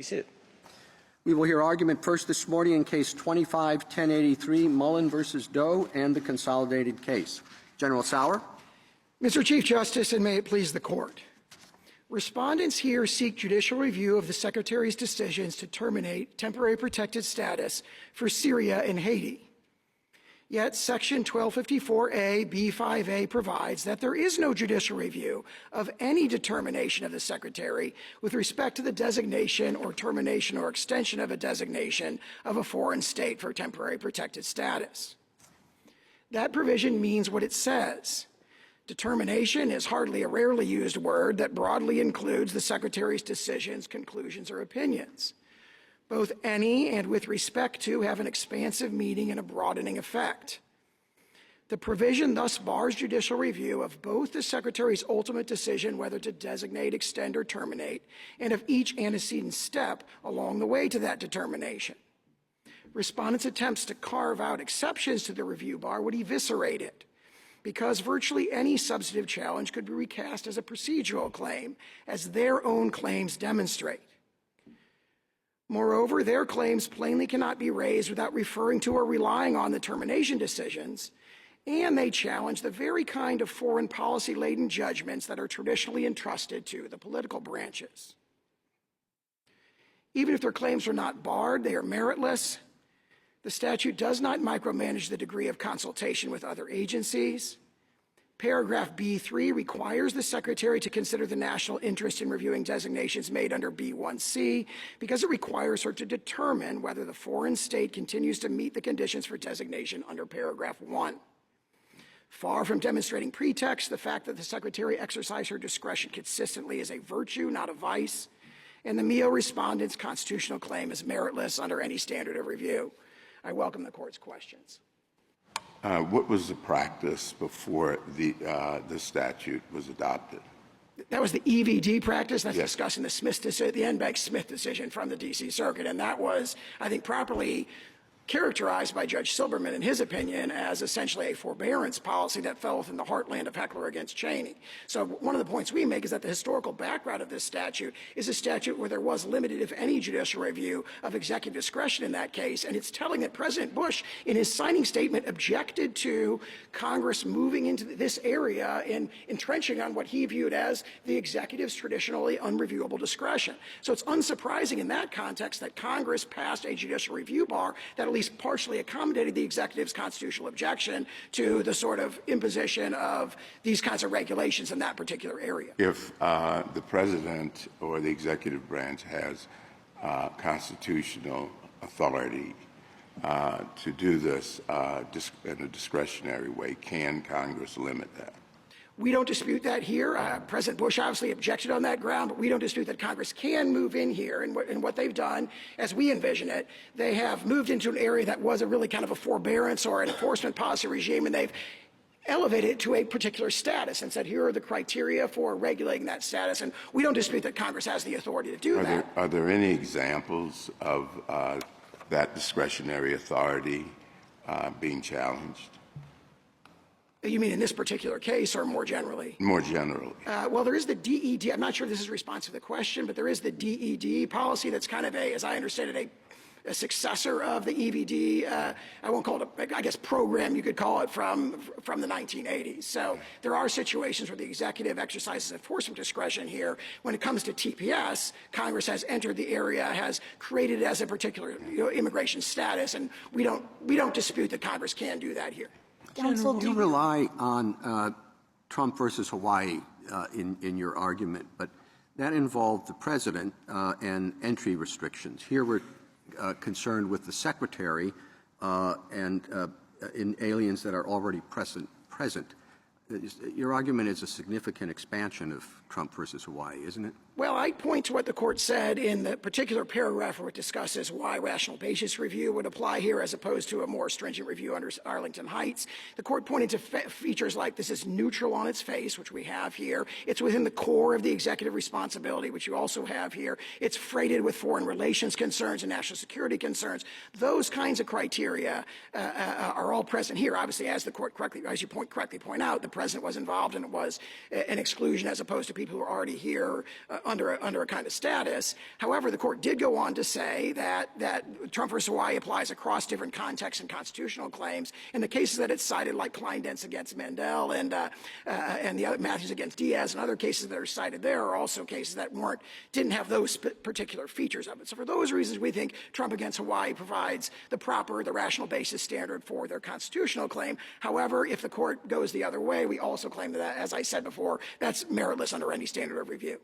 Be seated. We will hear argument first this morning in Case 25-1083, Mullen versus Doe, and the consolidated case. General Sauer. Mr. Chief Justice, and may it please the Court. Respondents here seek judicial review of the Secretary's decisions to terminate temporary protected status for Syria and Haiti. Yet Section 1254A B5A provides that there is no judicial review of any determination of the Secretary with respect to the designation or termination or extension of a designation of a foreign state for temporary protected status. That provision means what it says. Determination is hardly a rarely used word that broadly includes the Secretary's decisions, conclusions, or opinions. Both any and with respect to have an expansive meaning and a broadening effect. The provision thus bars judicial review of both the Secretary's ultimate decision whether to designate, extend, or terminate, and of each antecedent step along the way to that determination. Respondents' attempts to carve out exceptions to the review bar would eviscerate it, because virtually any substantive challenge could be recast as a procedural claim, as their own claims demonstrate. Moreover, their claims plainly cannot be raised without referring to or relying on the termination decisions, and they challenge the very kind of foreign policy-laden judgments that are traditionally entrusted to the political branches. Even if their claims are not barred, they are meritless. The statute does not micromanage the degree of consultation with other agencies. Paragraph B3 requires the Secretary to consider the national interest in reviewing designations made under B1C because it requires her to determine whether the foreign state continues to meet the conditions for designation under paragraph 1. Far from demonstrating pretext, the fact that the Secretary exercised her discretion consistently is a virtue, not a vice, and the MEO respondent's constitutional claim is meritless under any standard of review. I welcome the Court's questions. What was the practice before the statute was adopted? That was the EVD practice. That's yes. discussed in the Enbank-Smith decision from the D.C. Circuit, and that was, I think, properly characterized by Judge Silberman, in his opinion, as essentially a forbearance policy that fell within the heartland of Heckler against Cheney. So one of the points we make is that the historical background of this statute is a statute where there was limited, if any, judicial review of executive discretion in that case, and it's telling that President Bush, in his signing statement, objected to Congress moving into this area and entrenching on what he viewed as the executive's traditionally unreviewable discretion. So it's unsurprising in that context that Congress passed a judicial review bar that at least partially accommodated the executive's constitutional objection to the sort of imposition of these kinds of regulations in that particular area. If the president or the executive branch has constitutional authority to do this in a discretionary way, can Congress limit that? We don't dispute that here. President Bush obviously objected on that ground, but we don't dispute that Congress can move in here. And what they've done, as we envision it, they have moved into an area that was a really kind of a forbearance or an enforcement policy regime, and they've elevated it to a particular status and said, here are the criteria for regulating that status. And we don't dispute that Congress has the authority to do that. Are there any examples of that discretionary authority being challenged? You mean in this particular case or more generally? More generally. Well, there is the DED. I'm not sure if this is responsive to the question, but there is the DED policy that's kind of a, as I understand it, a successor of the EVD. I won't call it I guess, program, you could call it, from the 1980s. So there are situations where the executive exercises enforcement discretion here. When it comes to TPS, Congress has entered the area, has created it as a particular immigration status, and we don't dispute that Congress can do that here. Counsel, you rely on Trump versus Hawaii in your argument, but that involved the president and entry restrictions. Here we're concerned with the secretary and in aliens that are already present. Your argument is a significant expansion of Trump versus Hawaii, isn't it? Well, I point to what the Court said in the particular paragraph where it discusses why rational basis review would apply here as opposed to a more stringent review under Arlington Heights. The Court pointed to features like this is neutral on its face, which we have here. It's within the core of the executive responsibility, which you also have here. It's freighted with foreign relations concerns and national security concerns. Those kinds of criteria are all present here. Obviously, as the Court correctly, as you correctly point out, the President was involved and it was an exclusion as opposed to people who are already here under a kind of status. However, the court did go on to say that Trump versus Hawaii applies across different contexts and constitutional claims. And the cases that it's cited, like Kleindentz against Mandel and the other Matthews against Diaz and other cases that are cited there, are also cases that didn't have those particular features of it. So for those reasons, we think Trump against Hawaii provides the rational basis standard for their constitutional claim. However, if the court goes the other way, we also claim that, as I said before, that's meritless under any standard of review.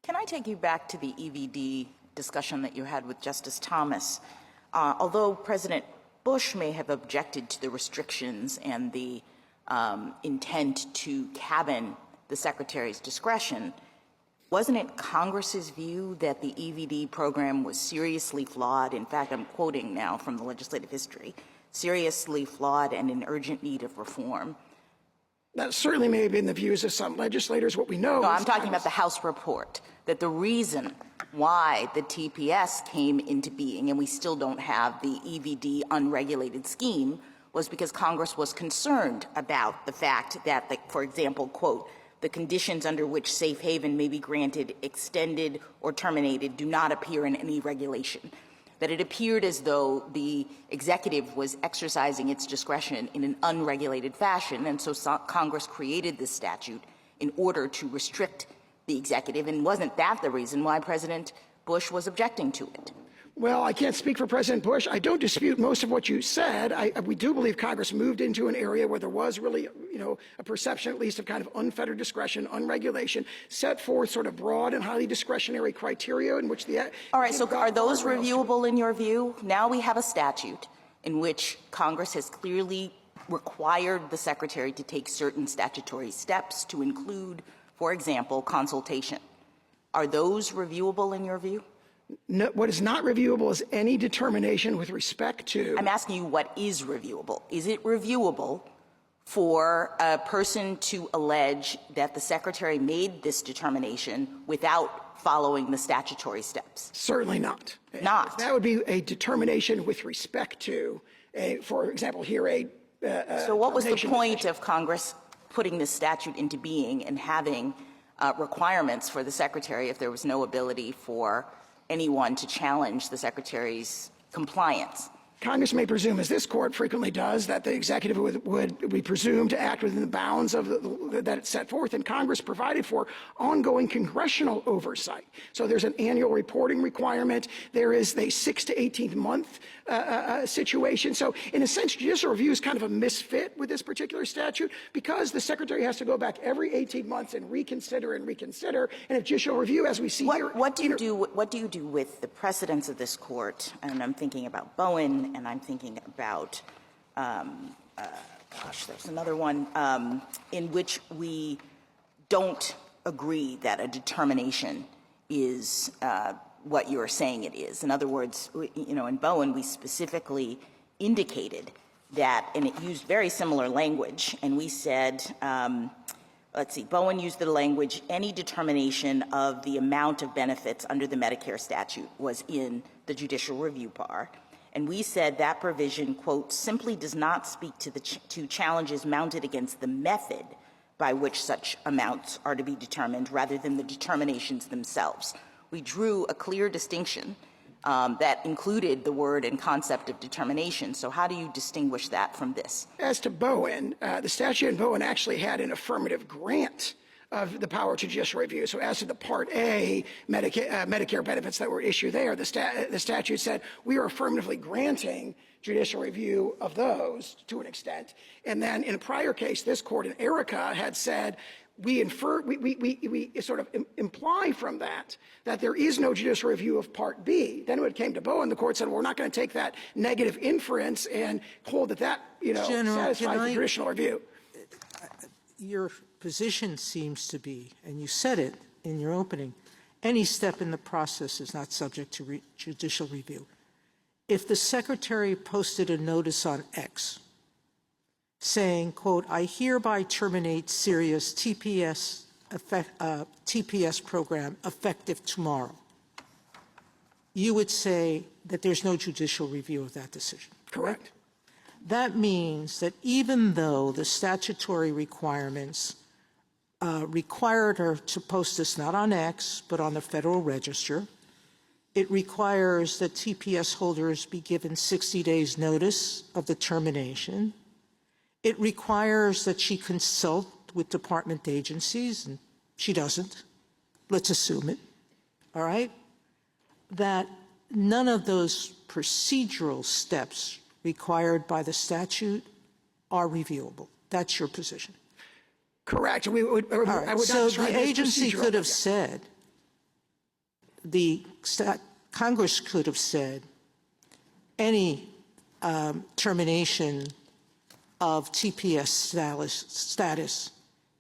Can I take you back to the EVD discussion that you had with Justice Thomas? Although President Bush may have objected to the restrictions and the intent to cabin the Secretary's discretion, wasn't it Congress's view that the EVD program was seriously flawed? In fact, I'm quoting now from the legislative history, seriously flawed and in urgent need of reform. That certainly may have been the views of some legislators. What we know No, is I'm talking about the House report, that the reason why the TPS came into being, and we still don't have the EVD unregulated scheme, was because Congress was concerned about the fact that, for example, quote, the conditions under which safe haven may be granted, extended, or terminated do not appear in any regulation. That it appeared as though the executive was exercising its discretion in an unregulated fashion, and so Congress created this statute in order to restrict the executive, and wasn't that the reason why President Bush was objecting to it? Well, I can't speak for President Bush. I don't dispute most of what you said. We do believe Congress moved into an area where there was really, a perception at least of kind of unfettered discretion, unregulation, set forth sort of broad and highly discretionary criteria in which the... All right, so are those reviewable in your view? Now we have a statute in which Congress has clearly required the Secretary to take certain statutory steps to include, for example, consultation. Are those reviewable in your view? No, what is not reviewable is any determination with respect to... I'm asking you what is reviewable. Is it reviewable for a person to allege that the Secretary made this determination without following the statutory steps? Certainly not. Not? That would be a determination with respect to, for example, here so what was the point of Congress putting this statute into being and having requirements for the Secretary if there was no ability for anyone to challenge the Secretary's compliance? Congress may presume, as this court frequently does, that the executive would be presumed to act within the bounds of that it's set forth, and Congress provided for ongoing congressional oversight. So there's an annual reporting requirement. There is a 6 to 18 month situation. So in a sense, judicial review is kind of a misfit with this particular statute because the Secretary has to go back every 18 months and reconsider. And if judicial review, as we see here... What do you do with the precedents of this court? And I'm thinking about Bowen, and I'm thinking about, there's another one, in which we don't agree that a determination is what you're saying it is. In other words, in Bowen, we specifically indicated that, and it used very similar language, and we said, Bowen used the language, any determination of the amount of benefits under the Medicare statute was in the judicial review bar. And we said that provision, quote, simply does not speak to challenges mounted against the method by which such amounts are to be determined rather than the determinations themselves. We drew a clear distinction that included the word and concept of determination. So how do you distinguish that from this? As to Bowen, the statute in Bowen actually had an affirmative grant of the power to judicial review. So as to the Part A Medicare benefits that were issued there, the statute said we are affirmatively granting judicial review of those to an extent. And then in a prior case, this court in Erica had said we sort of imply from that there is no judicial review of Part B. Then when it came to Bowen, the court said, well, we're not going to take that negative inference and hold that satisfies the traditional review. Your position seems to be, and you said it in your opening, any step in the process is not subject to judicial review. If the Secretary posted a notice on X saying, quote, I hereby terminate Syria's TPS program effective tomorrow, you would say that there's no judicial review of that decision. Correct. That means that even though the statutory requirements required her to post this not on X, but on the Federal Register. It requires that TPS holders be given 60 days notice of the termination. It requires that she consult with department agencies, and she doesn't. Let's assume it, all right? That none of those procedural steps required by the statute are reviewable. That's your position. Correct. All right. So the agency could have said, Congress could have said, any termination of TPS status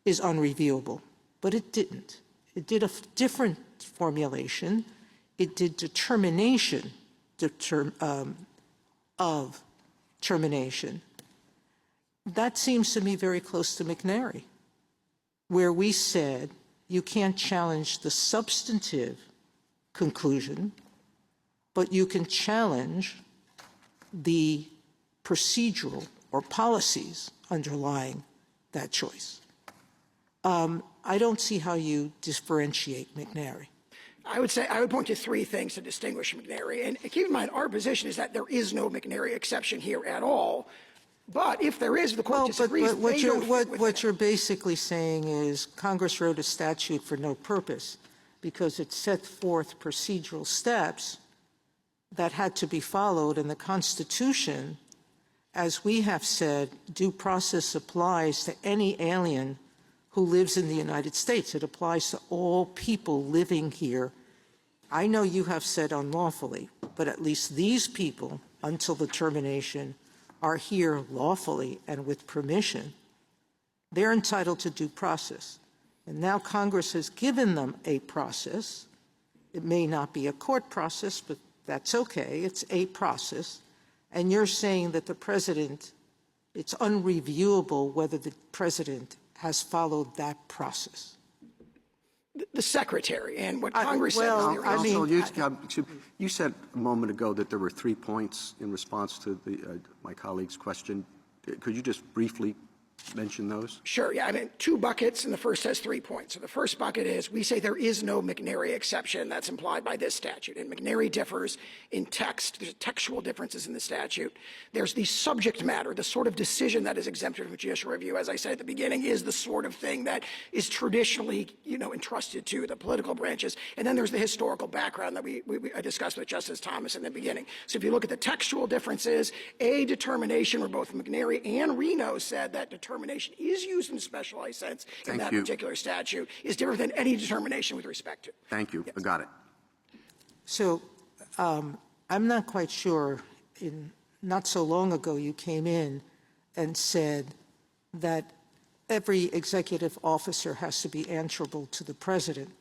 is unreviewable, but it didn't. It did a different formulation. It did determination of termination. That seems to me very close to McNary, where we said you can't challenge the substantive conclusion, but you can challenge the procedural or policies underlying that choice. I don't see how you differentiate McNary. I would point to three things to distinguish McNary. And keep in mind, our position is that there is no McNary exception here at all. But if there is, the court disagrees. What you're basically saying is Congress wrote a statute for no purpose because it set forth procedural steps that had to be followed, and the Constitution, as we have said, due process applies to any alien who lives in the United States. It applies to all people living here. I know you have said unlawfully, but at least these people, until the termination, are here lawfully and with permission. They're entitled to due process. And now Congress has given them a process. It may not be a court process, but that's okay. It's a process. And you're saying that the president, it's unreviewable whether the president has followed that process. The secretary and what Congress said. You said a moment ago that there were 3 points in response to my colleague's question. Could you just briefly mention those? Sure. Yeah. I mean, 2 buckets, and the first has 3 points. So the first bucket is we say there is no McNary exception that's implied by this statute. And McNary differs in text. There's textual differences in the statute. There's the subject matter, the sort of decision that is exempted from judicial review, as I said at the beginning, is the sort of thing that is traditionally, entrusted to the political branches. And then there's the historical background that I discussed with Justice Thomas in the beginning. So if you look at the textual differences, a determination where both McNary and Reno said that determination is used in a specialized sense in that particular statute is different than any determination with respect to. Thank you. Yes. I got it. So I'm not quite sure. Not so long ago, you came in and said that every executive officer has to be answerable to the president.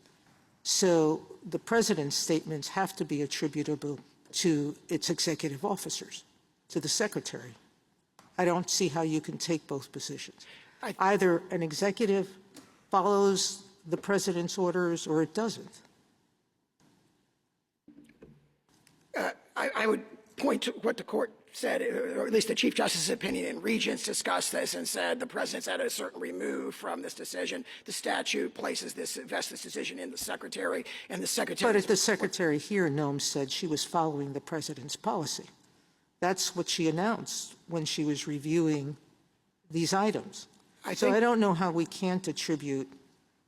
So the president's statements have to be attributable to its executive officers, to the secretary. I don't see how you can take both positions. Either an executive follows the president's orders or it doesn't. I would point to what the court said, or at least the Chief Justice's opinion in Regents discussed this and said the president's at a certain remove from this decision. The statute places vests this decision in the secretary, and the secretary. But at the secretary here, Noam said she was following the president's policy. That's what she announced when she was reviewing these items. I don't know how we can't attribute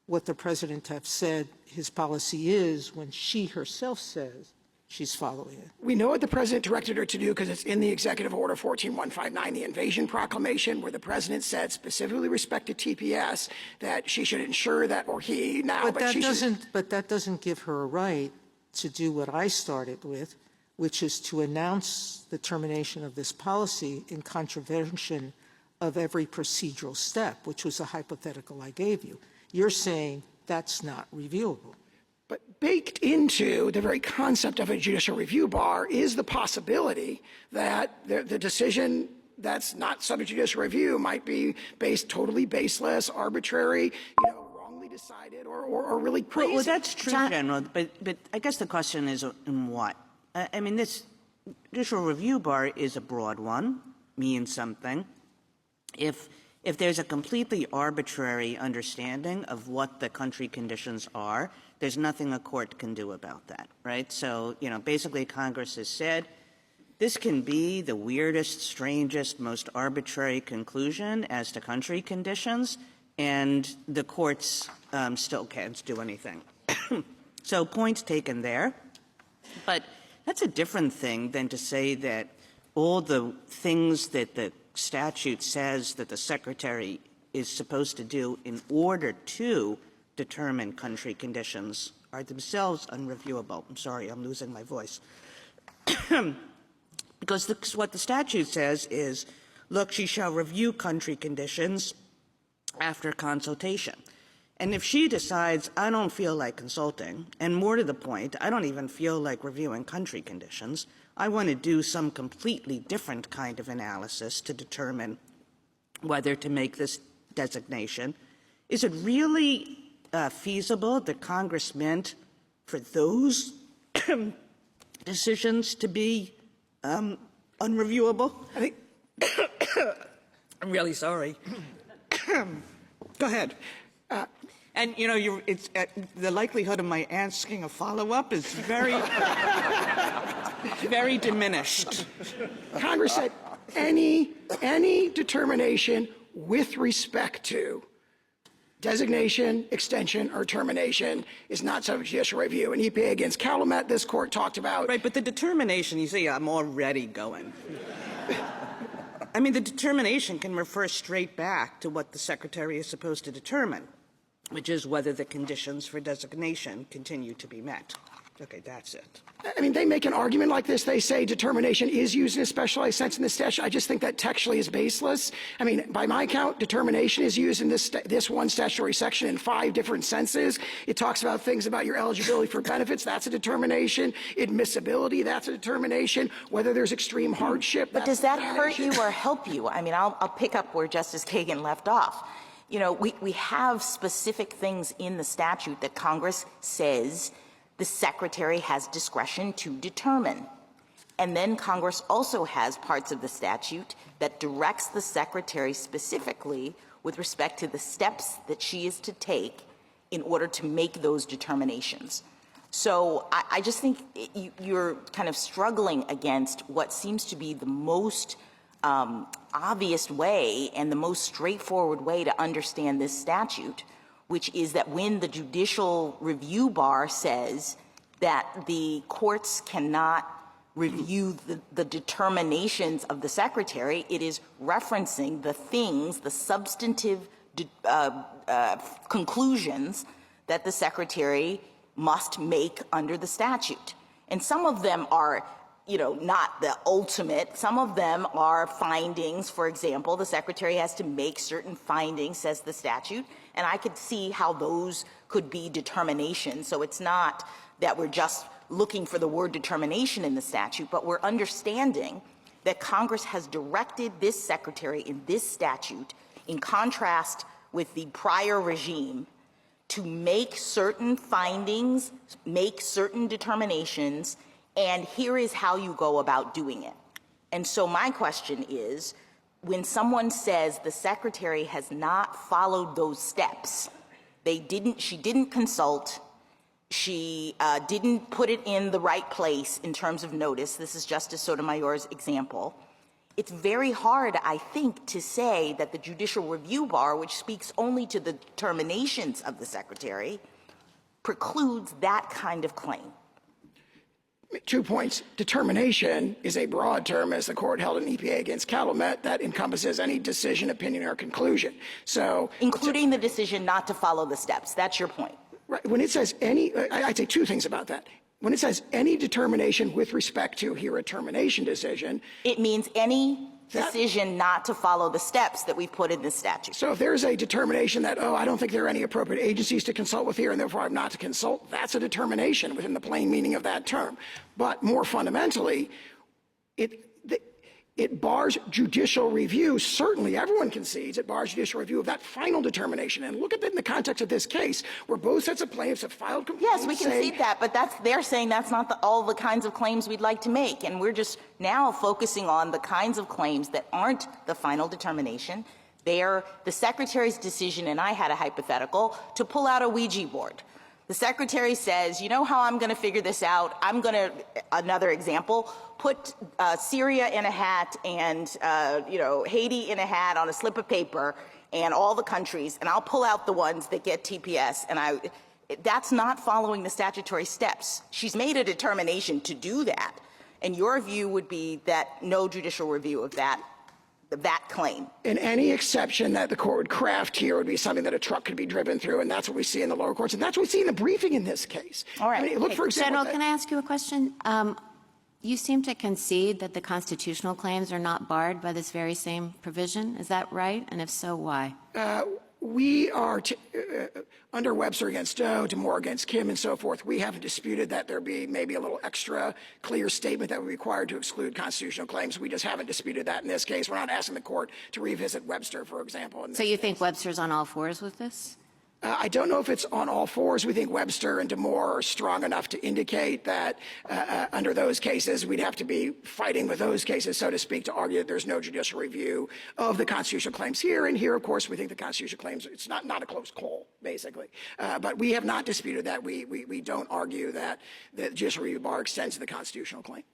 what the president has said his policy is when she herself says she's following it. We know what the president directed her to do because it's in the Executive Order 14159, the Invasion Proclamation, where the president said specifically respect to TPS that she should ensure that, or he now, but that doesn't give her a right to do what I started with, which is to announce the termination of this policy in contravention of every procedural step, which was a hypothetical I gave you. You're saying that's not reviewable. But baked into the very concept of a judicial review bar is the possibility that the decision that's not subject to judicial review might be totally baseless, arbitrary, wrongly decided, or really crazy. Well, that's true, General, but I guess the question is in what? I mean, this judicial review bar is a broad one, means something. If If there's a completely arbitrary understanding of what the country conditions are, there's nothing a court can do about that, right? So, basically Congress has said, this can be the weirdest, strangest, most arbitrary conclusion as to country conditions, and the courts still can't do anything. So point taken there. But that's a different thing than to say that all the things that the statute says that the Secretary is supposed to do in order to determine country conditions are themselves unreviewable. I'm sorry, I'm losing my voice. Because what the statute says is, look, she shall review country conditions after consultation. And if she decides, I don't feel like consulting, and more to the point, I don't even feel like reviewing country conditions, I want to do some completely different kind of analysis to determine whether to make this designation, is it really feasible that Congress meant for those decisions to be unreviewable? I think I'm really sorry. Go ahead. And, it's the likelihood of my asking a follow-up is very, very diminished. Congress said any determination with respect to designation, extension, or termination is not subject to judicial review. And EPA against Calumet, this court talked about. Right, but the determination, you see, I'm already going. I mean, the determination can refer straight back to what the Secretary is supposed to determine, which is whether the conditions for designation continue to be met. Okay, that's it. I mean, they make an argument like this. They say determination is used in a specialized sense in the statute. I just think that textually is baseless. I mean, by my count, determination is used in this one statutory section in 5 different senses. It talks about things about your eligibility for benefits. That's a determination. Admissibility, that's a determination. Whether there's extreme hardship. But does that hurt you or help you? I mean, I'll pick up where Justice Kagan left off. We have specific things in the statute that Congress says the Secretary has discretion to determine. And then Congress also has parts of the statute that directs the Secretary specifically with respect to the steps that she is to take in order to make those determinations. So I just think you're kind of struggling against what seems to be the most obvious way and the most straightforward way to understand this statute, which is that when the judicial review bar says that the courts cannot review the determinations of the Secretary, it is referencing the things, the substantive conclusions that the Secretary must make under the statute. And some of them are not the ultimate. Some of them are findings. For example, the Secretary has to make certain findings, says the statute, and I could see how those could be determinations. So it's not that we're just looking for the word determination in the statute, but we're understanding that Congress has directed this Secretary in this statute, in contrast with the prior regime, to make certain findings, make certain determinations, and here is how you go about doing it. And so my question is, when someone says the Secretary has not followed those steps, she didn't consult, she didn't put it in the right place in terms of notice, this is Justice Sotomayor's example, it's very hard, I think, to say that the judicial review bar, which speaks only to the determinations of the Secretary, precludes that kind of claim. 2 points. Determination is a broad term, as the court held in EPA against Calumet, that encompasses any decision, opinion, or conclusion. So, including the decision not to follow the steps. That's your point. Right. When it says any, I'd say 2 things about that. When it says any determination with respect to here a termination decision, it means any decision not to follow the steps that we've put in this statute. So if there's a determination that, I don't think there are any appropriate agencies to consult with here and therefore I'm not to consult, that's a determination within the plain meaning of that term. But more fundamentally, it bars judicial review. Certainly, everyone concedes it bars judicial review of that final determination. And look at it in the context of this case, where both sets of plaintiffs have filed complaints. Yes, we concede that, but they're saying that's not all the kinds of claims we'd like to make. And we're just now focusing on the kinds of claims that aren't the final determination, The Secretary's decision, and I had a hypothetical, to pull out a Ouija board. The Secretary says, you know how I'm going to figure this out? I'm going to, another example, put Syria in a hat and, Haiti in a hat on a slip of paper and all the countries, and I'll pull out the ones that get TPS. And that's not following the statutory steps. She's made a determination to do that. And your view would be that no judicial review of that claim. And any exception that the court would craft here would be something that a truck could be driven through, and that's what we see in the lower courts, and that's what we see in the briefing in this case. All right. I mean, look, for example, General, can I ask you a question? You seem to concede that the constitutional claims are not barred by this very same provision. Is that right? And if so, why? we are, under Webster against Doe, DeMoore against Kim, and so forth, we haven't disputed that there be maybe a little extra clear statement that would be required to exclude constitutional claims. We just haven't disputed that in this case. We're not asking the court to revisit Webster, for example. So you think Webster's on all fours with this? I don't know if it's on all fours. We think Webster and DeMoore are strong enough to indicate that under those cases, we'd have to be fighting with those cases, so to speak, to argue that there's no judicial review of the constitutional claims here. And here, of course, we think the constitutional claims, it's not a close call, basically. But we have not disputed that. We don't argue that the judicial review bar extends to the constitutional claim.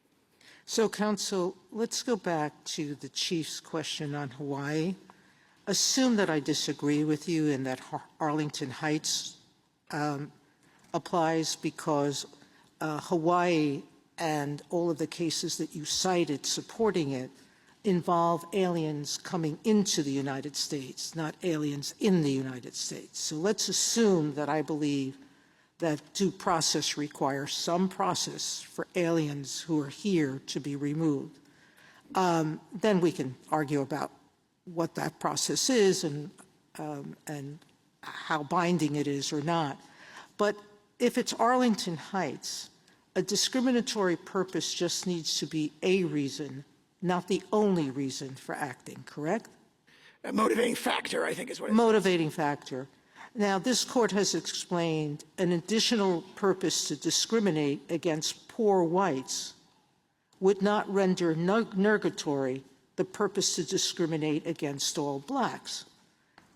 So, counsel, let's go back to the Chief's question on Hawaii. Assume that I disagree with you and that Arlington Heights applies because Hawaii and all of the cases that you cited supporting it involve aliens coming into the United States, not aliens in the United States. So let's assume that I believe that due process requires some process for aliens who are here to be removed. Then we can argue about what that process is and how binding it is or not. But if it's Arlington Heights, a discriminatory purpose just needs to be a reason, not the only reason for acting, correct? A motivating factor, I think, is what it is. Motivating factor. Now, this court has explained an additional purpose to discriminate against poor whites would not render nugatory the purpose to discriminate against all blacks.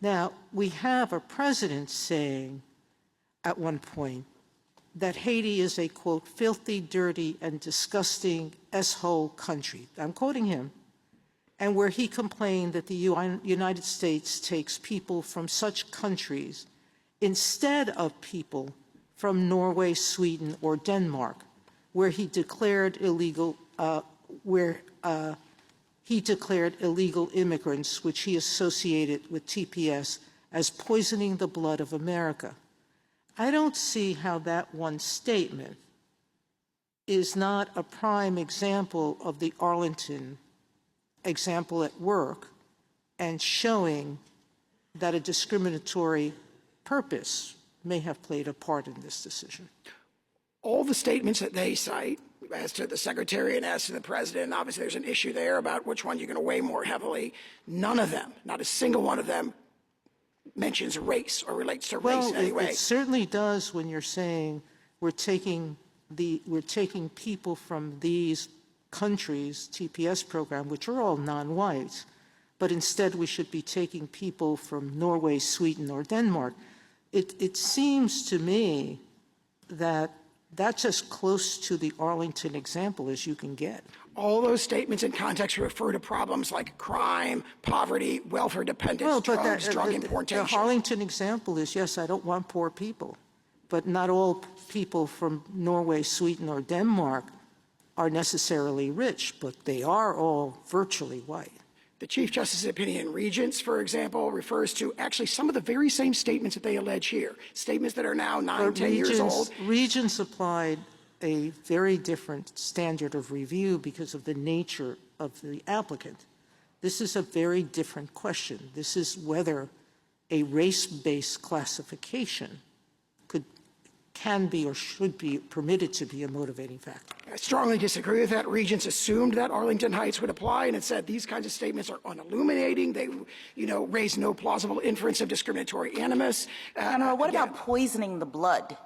Now, we have a president saying at one point that Haiti is a, quote, filthy, dirty, and disgusting S-hole country. I'm quoting him. And where he complained that the United States takes people from such countries instead of people from Norway, Sweden, or Denmark, where he declared illegal, he declared illegal immigrants, which he associated with TPS, as poisoning the blood of America. I don't see how that one statement is not a prime example of the Arlington example at work and showing that a discriminatory purpose may have played a part in this decision. All the statements that they cite, as to the secretary and as to the president, obviously there's an issue there about which one you're going to weigh more heavily. None of them, not a single one of them, mentions race or relates to race in any way. It certainly does when you're saying we're taking people from these countries, TPS program, which are all non-whites, but instead we should be taking people from Norway, Sweden, or Denmark. It seems to me that that's as close to the Arlington example as you can get. All those statements in context refer to problems like crime, poverty, welfare dependence, drugs, drug importation. The Arlington example is, yes, I don't want poor people, but not all people from Norway, Sweden, or Denmark are necessarily rich, but they are all virtually white. The Chief Justice's opinion in Regents, for example, refers to actually some of the very same statements that they allege here, statements that are now 9, 10 years old. Regents applied a very different standard of review because of the nature of the applicant. This is a very different question. This is whether a race-based classification can be or should be permitted to be a motivating factor. I strongly disagree with that. Regents assumed that Arlington Heights would apply, and it said these kinds of statements are unilluminating. They, raise no plausible inference of discriminatory animus. What about poisoning the blood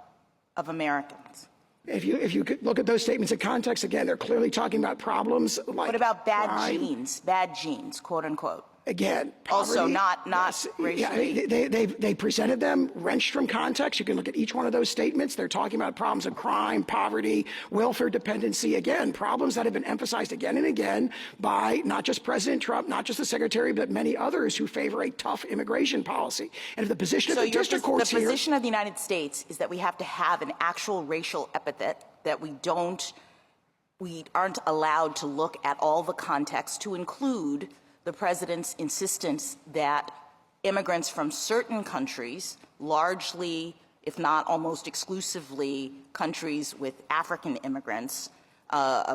of Americans? If you could look at those statements in context, again, they're clearly talking about problems like What about bad crime. genes, quote unquote? Again, Also, poverty, not yes, racially. Yeah, they presented them wrenched from context. You can look at each one of those statements. They're talking about problems of crime, poverty, welfare dependency. Again, problems that have been emphasized again and again by not just President Trump, not just the Secretary, but many others who favor a tough immigration policy. And if the position of the district courts the here, position of the United States is that we have to have an actual racial epithet, that we aren't allowed to look at all the context to include the president's insistence that immigrants from certain countries, largely, if not almost exclusively, countries with African immigrants,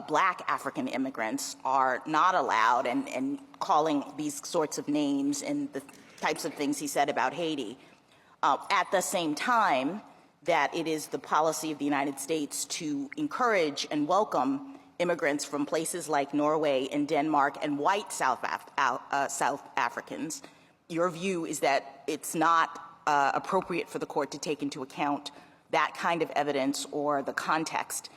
black African immigrants, are not allowed, and calling these sorts of names and the types of things he said about Haiti. At the same time, that it is the policy of the United States to encourage and welcome immigrants from places like Norway and Denmark and white South Africans. Your view is that it's not appropriate for the court to take into account that kind of evidence or the context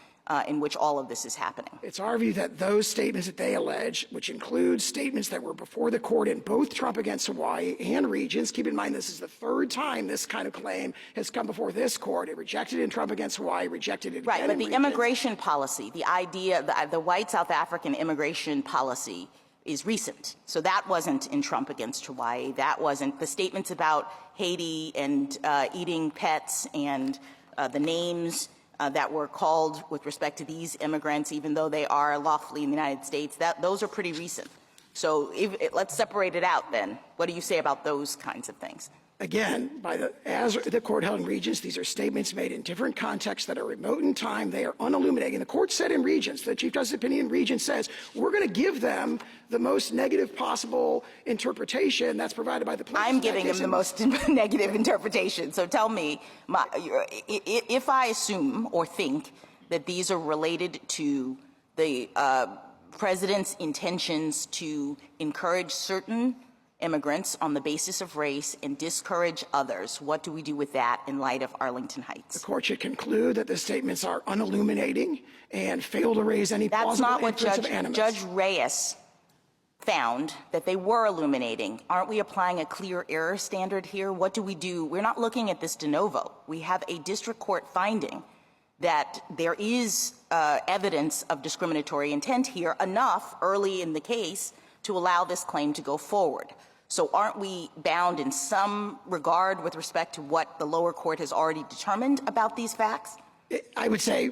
in which all of this is happening. it's our view that those statements that they allege, which include statements that were before the court in both Trump against Hawaii and Regents, keep in mind this is the third time this kind of claim has come before this court. It rejected in Trump against Hawaii, rejected it Right, again but in the Regents. immigration policy, the idea, the white South African immigration policy is recent. So that wasn't in Trump against Hawaii. That wasn't the statements about Haiti and eating pets and the names that were called with respect to these immigrants, even though they are lawfully in the United States, those are pretty recent. So let's separate it out then. What do you say about those kinds of things? Again, as the court held in Regents, these are statements made in different contexts that are remote in time. They are unilluminating. The court said in Regents, the Chief Justice's opinion in Regents says, we're going to give them the most negative possible interpretation that's provided by the plaintiff. I'm giving him the most negative interpretation. So tell me, if I assume or think that these are related to the president's intentions to encourage certain immigrants on the basis of race and discourage others, what do we do with that in light of Arlington Heights? The court should conclude that the statements are unilluminating and fail to raise any That's plausible not what inference of animus. Judge Reyes found, that they were illuminating. Aren't we applying a clear error standard here? What do we do? We're not looking at this de novo. We have a district court finding that there is evidence of discriminatory intent here, enough early in the case to allow this claim to go forward. So aren't we bound in some regard with respect to what the lower court has already determined about these facts? I would say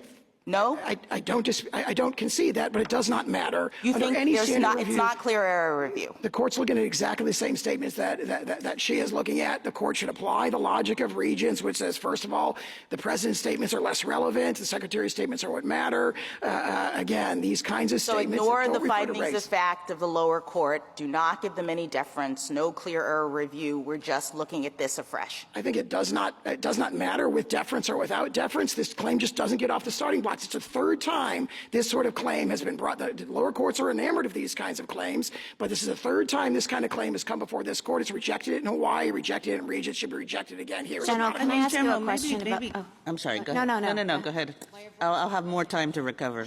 no. I don't concede that, but it does not matter. You Under think any it's standard review, not clear error review? the court's looking at exactly the same statements that she is looking at. The court should apply the logic of Regents, which says, first of all, the president's statements are less relevant. The secretary's statements are what matter. Again, these kinds of statements. So ignore don't the refer to findings race. of fact of the lower court. Do not give them any deference. No clear error review. We're just looking at this afresh. I think it does not matter with deference or without deference. This claim just doesn't get off the starting blocks. It's the third time this sort of claim has been brought. The lower courts are enamored of these kinds of claims, but this is the third time this kind of claim has come before this court. It's rejected it in Hawaii, rejected it in Regents, should be rejected again here. General, can I ask you a General, question maybe, about... I'm sorry, go No, ahead. no. Go ahead. I'll have more time to recover.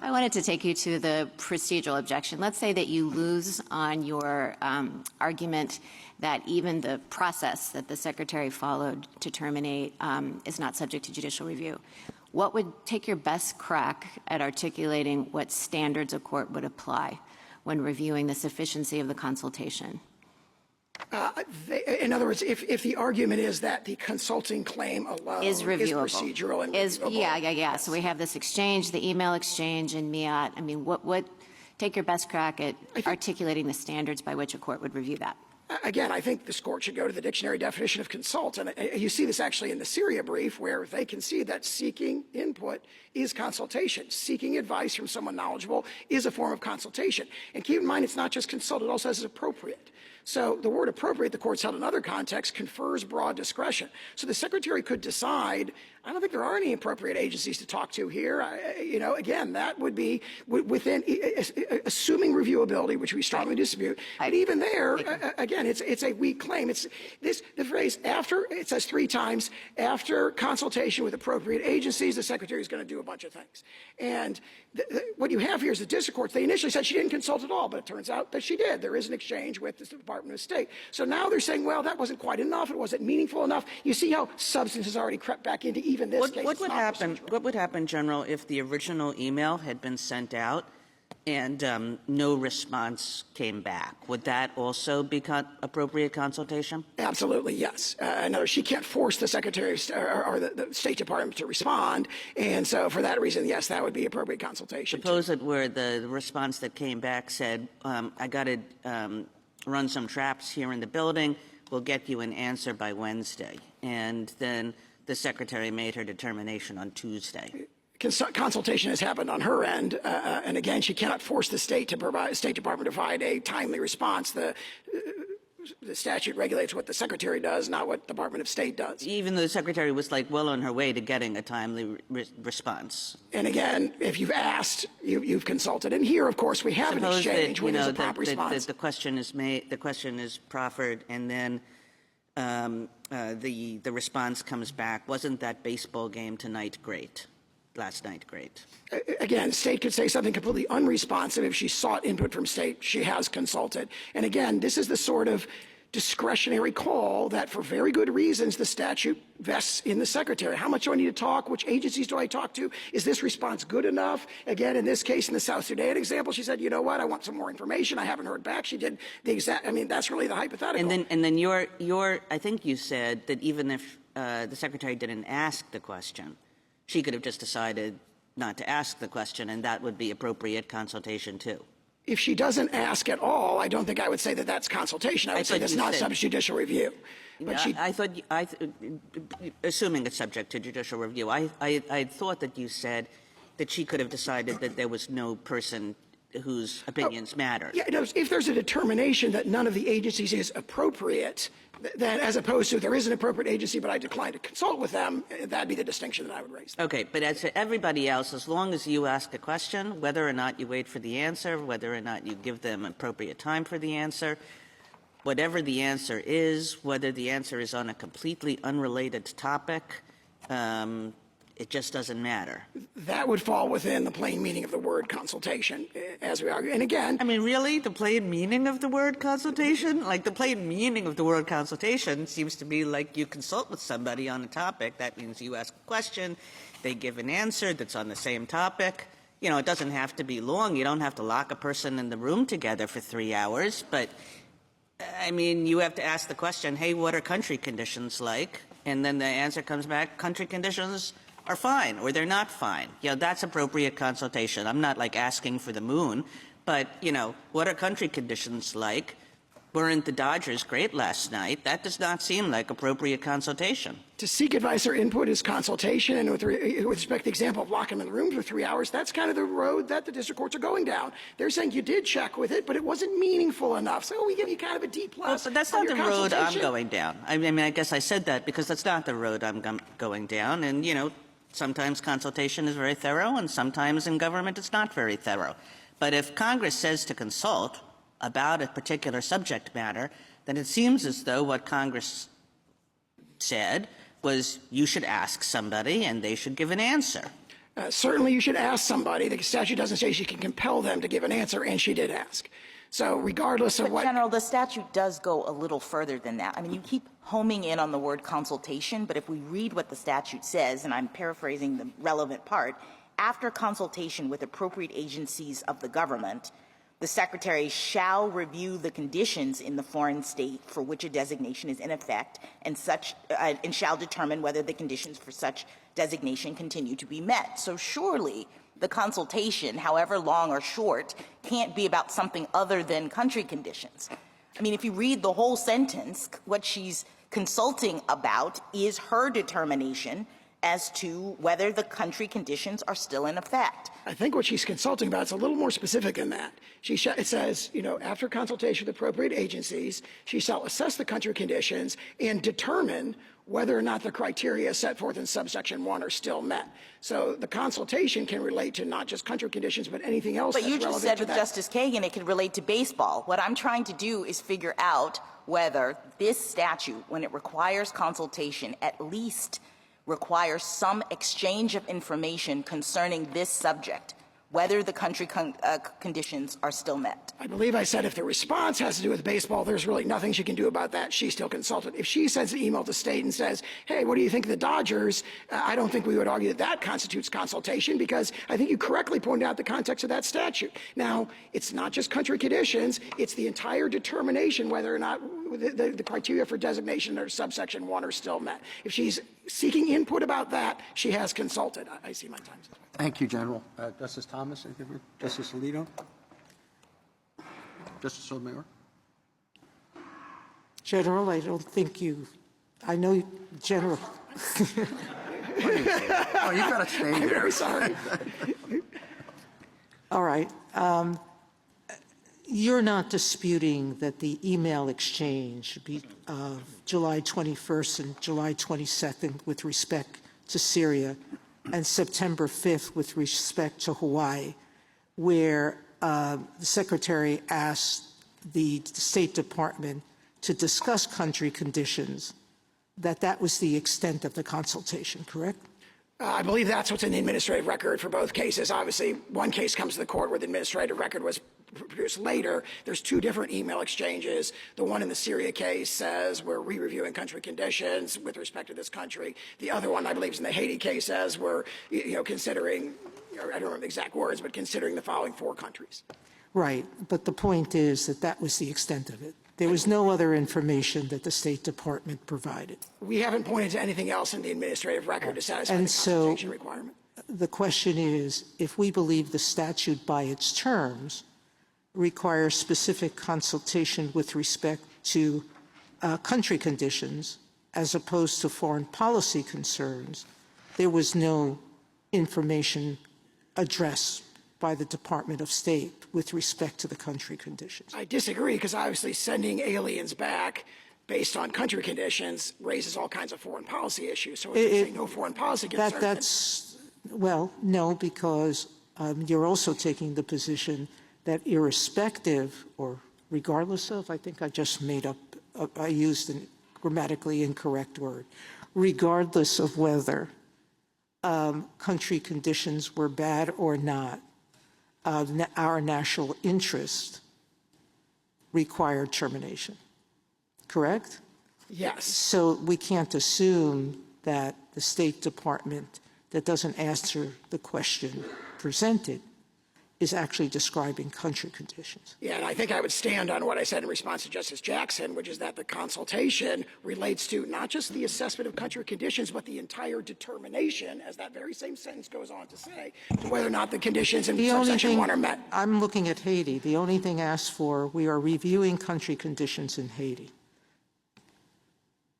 I wanted to take you to the procedural objection. Let's say that you lose on your argument that even the process that the Secretary followed to terminate is not subject to judicial review. What would take your best crack at articulating what standards a court would apply when reviewing the sufficiency of the consultation? In other words, if the argument is that the consulting claim alone Is reviewable. procedural and reviewable. Yeah. So we have this exchange, the email exchange in MIAT. I mean, what take your best crack at articulating the standards by which a court would review that? Again, I think this court should go to the dictionary definition of consult. And you see this actually in the Syria brief, where they concede that seeking input is consultation. Seeking advice from someone knowledgeable is a form of consultation. And keep in mind, it's not just consult, it also says it's appropriate. So the word appropriate, the court's held in other contexts, confers broad discretion. So the secretary could decide, I don't think there are any appropriate agencies to talk to here. Again, that would be within, assuming reviewability, which we strongly dispute. But even there, again, it's a weak claim. It's the phrase after, it says 3 times, after consultation with appropriate agencies, the secretary is going to do a bunch of things. And what you have here is the district courts. They initially said she didn't consult at all, but it turns out that she did. There is an exchange with the Department of State. So now they're saying, well, that wasn't quite enough. It wasn't meaningful enough. You see how substance has already crept back into even this case. What would happen, General, if the original email had been sent out and no response came back? Would that also be appropriate consultation? Absolutely, yes. In other words, she can't force the Secretary or the State Department to respond. And so for that reason, yes, that would be appropriate consultation. Suppose it were the response that came back said, I got to run some traps here in the building. We'll get you an answer by Wednesday. And then the Secretary made her determination on Tuesday. Consultation has happened on her end, and again, she cannot force the State Department to provide a timely response. The statute regulates what the Secretary does, not what the Department of State does. Even though the Secretary was well on her way to getting a timely response. And again, if you've asked, you've consulted. And here, of course, we have an exchange when there's a prompt response. The question is made, the question is proffered, and then the response comes back. Wasn't that baseball game tonight great? Last night great? Again, State could say something completely unresponsive. If she sought input from State, she has consulted. And again, this is the sort of discretionary call that, for very good reasons, the statute vests in the Secretary. How much do I need to talk? Which agencies do I talk to? Is this response good enough? Again, in this case, in the South Sudan example, she said, you know what, I want some more information. I haven't heard back. She did the exact, I mean, that's really the hypothetical. And then I think you said that even if the Secretary didn't ask the question, she could have just decided not to ask the question, and that would be appropriate consultation too. If she doesn't ask at all, I don't think I would say that that's consultation. I would say that's not subject to judicial review. But assuming it's subject to judicial review, I thought that you said that she could have decided that there was no person whose opinions mattered. Yeah, if there's a determination that none of the agencies is appropriate, then as opposed to there is an appropriate agency, but I decline to consult with them, that'd be the distinction that I would raise. Okay, but as to everybody else, as long as you ask a question, whether or not you wait for the answer, whether or not you give them appropriate time for the answer, whatever the answer is, whether the answer is on a completely unrelated topic, it just doesn't matter. That would fall within the plain meaning of the word consultation, as we argue. And again, I mean, really, the plain meaning of the word consultation? Like, the plain meaning of the word consultation seems to be like you consult with somebody on a topic. That means you ask a question, they give an answer that's on the same topic. You know, it doesn't have to be long. You don't have to lock a person in the room together for 3 hours. But, I mean, you have to ask the question, hey, what are country conditions like? And then the answer comes back, country conditions are fine, or they're not fine. You know, that's appropriate consultation. I'm not, like, asking for the moon, but, you know, what are country conditions like? Weren't the Dodgers great last night? That does not seem like appropriate consultation. To seek advice or input is consultation, and with respect to the example of locking them in the room for 3 hours, that's kind of the road that the district courts are going down. They're saying you did check with it, but it wasn't meaningful enough, so we give you kind of a D+. Well, but that's not the road I'm going down. I mean, I guess I said that because that's not the road I'm going down, and, you know, sometimes consultation is very thorough, and sometimes in government it's not very thorough. But if Congress says to consult about a particular subject matter, then it seems as though what Congress said was you should ask somebody and they should give an answer. Certainly you should ask somebody. The statute doesn't say she can compel them to give an answer, and she did ask. So regardless of what— General, the statute does go a little further than that. I mean, you keep homing in on the word consultation, but if we read what the statute says, and I'm paraphrasing the relevant part, after consultation with appropriate agencies of the government, the Secretary shall review the conditions in the foreign state for which a designation is in effect and shall determine whether the conditions for such designation continue to be met. So surely the consultation, however long or short, can't be about something other than country conditions. I mean, if you read the whole sentence, what she's consulting about is her determination as to whether the country conditions are still in effect. I think what she's consulting about is a little more specific than that. It says, after consultation with appropriate agencies, she shall assess the country conditions and determine whether or not the criteria set forth in subsection 1 are still met. So the consultation can relate to not just country conditions, but anything else But that's you just relevant said to with that. Justice Kagan it could relate to baseball. What I'm trying to do is figure out whether this statute, when it requires consultation, at least requires some exchange of information concerning this subject, whether the country conditions are still met. I believe I said if the response has to do with baseball, there's really nothing she can do about that. She's still consulted. If she sends an email to state and says, hey, what do you think of the Dodgers? I don't think we would argue that that constitutes consultation, because I think you correctly pointed out the context of that statute. Now, it's not just country conditions. It's the entire determination whether or not the criteria for designation under subsection 1 are still met. If she's seeking input about that, she has consulted. I see my time's up. Thank you, General. Justice Thomas, anything? Justice Alito? Justice Sotomayor? General, I don't think I know, General. Oh, you got to stay I'm there. very sorry. All right. You're not disputing that the email exchange of July 21st and July 22nd with respect to Syria and September 5th with respect to Hawaii, where the Secretary asked the State Department to discuss country conditions, that was the extent of the consultation, correct? I believe that's what's in the administrative record for both cases. Obviously, one case comes to the court where the administrative record was produced later. There's 2 different email exchanges. The one in the Syria case says we're re-reviewing country conditions with respect to this country. The other one, I believe, is in the Haiti case, says we're considering, I don't remember the exact words, but considering the following 4 countries. Right, but the point is that was the extent of it. There was no other information that the State Department provided. We haven't pointed to anything else in the administrative record to satisfy the And so consultation requirement. the question is, if we believe the statute by its terms requires specific consultation with respect to country conditions as opposed to foreign policy concerns, there was no information addressed by the Department of State with respect to the country conditions. I disagree, because obviously sending aliens back based on country conditions raises all kinds of foreign policy issues. So if you're saying no foreign policy concerns, Well, no, because you're also taking the position that irrespective or regardless of, I think I just made up, I used a grammatically incorrect word, regardless of whether country conditions were bad or not, our national interest required termination, correct? yes. So we can't assume that the State Department that doesn't answer the question presented is actually describing country conditions. Yeah, and I think I would stand on what I said in response to Justice Jackson, which is that the consultation relates to not just the assessment of country conditions, but the entire determination, as that very same sentence goes on to say, to whether or not the conditions in subsection 1 are met. I'm looking at Haiti. The only thing asked for, we are reviewing country conditions in Haiti.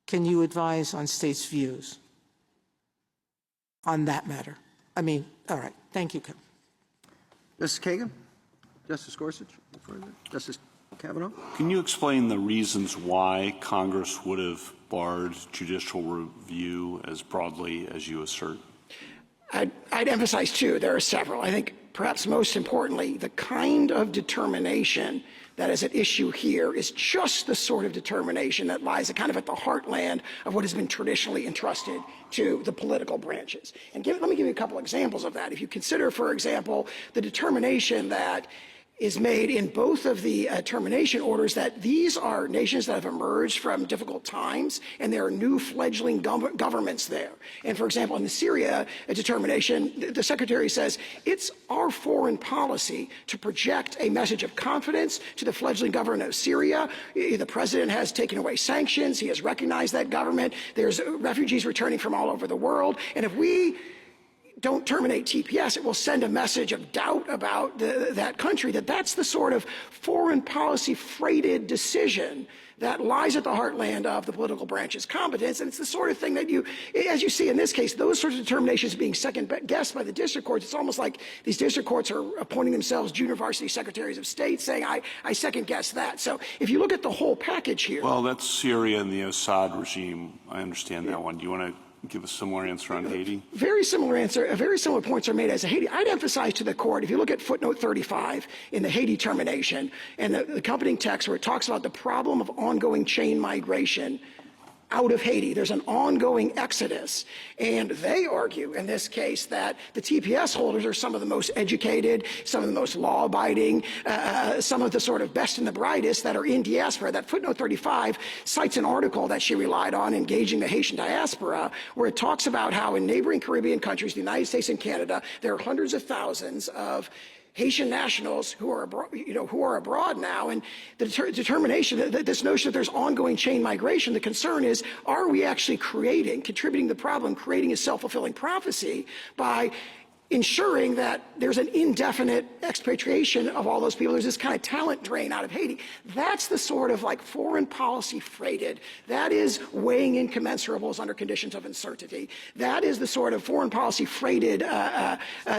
Can you advise on states' views on that matter? I mean, all right. Thank you, Kevin. Justice Kagan? Justice Gorsuch? Justice Kavanaugh? Can you explain the reasons why Congress would have barred judicial review as broadly as you assert? I'd emphasize 2. There are several. I think perhaps most importantly, the kind of determination that is at issue here is just the sort of determination that lies kind of at the heartland of what has been traditionally entrusted to the political branches. And let me give you a couple examples of that. If you consider, for example, the determination that is made in both of the termination orders that these are nations that have emerged from difficult times, and there are new fledgling governments there. And for example, in the Syria determination, the Secretary says it's our foreign policy to project a message of confidence to the fledgling government of Syria. The president has taken away sanctions. He has recognized that government. There's refugees returning from all over the world. And if we don't terminate TPS, it will send a message of doubt about that country, that's the sort of foreign policy freighted decision that lies at the heartland of the political branch's competence. And it's the sort of thing that as you see in this case, those sorts of determinations being second-guessed by the district courts. It's almost like these district courts are appointing themselves junior varsity secretaries of state, saying, I second-guess that. So if you look at the whole package here. Well, that's Syria and the Assad regime. I understand that one. Do you want to give a similar answer on Haiti? Very similar answer. Very similar points are made as to Haiti. I'd emphasize to the court, if you look at footnote 35 in the Haiti termination and the accompanying text where it talks about the problem of ongoing chain migration out of Haiti. There's an ongoing exodus. And they argue in this case that the TPS holders are some of the most educated, some of the most law-abiding, some of the sort of best and the brightest that are in diaspora. That footnote 35 cites an article that she relied on, Engaging the Haitian Diaspora, where it talks about how in neighboring Caribbean countries, the United States and Canada, there are hundreds of thousands of Haitian nationals who are abroad now, and the determination that this notion that there's ongoing chain migration, the concern is, are we actually contributing to the problem, creating a self-fulfilling prophecy by ensuring that there's an indefinite expatriation of all those people. There's this kind of talent drain out of Haiti. That's the sort of like foreign policy freighted. That is weighing incommensurables under conditions of uncertainty. That is the sort of foreign policy freighted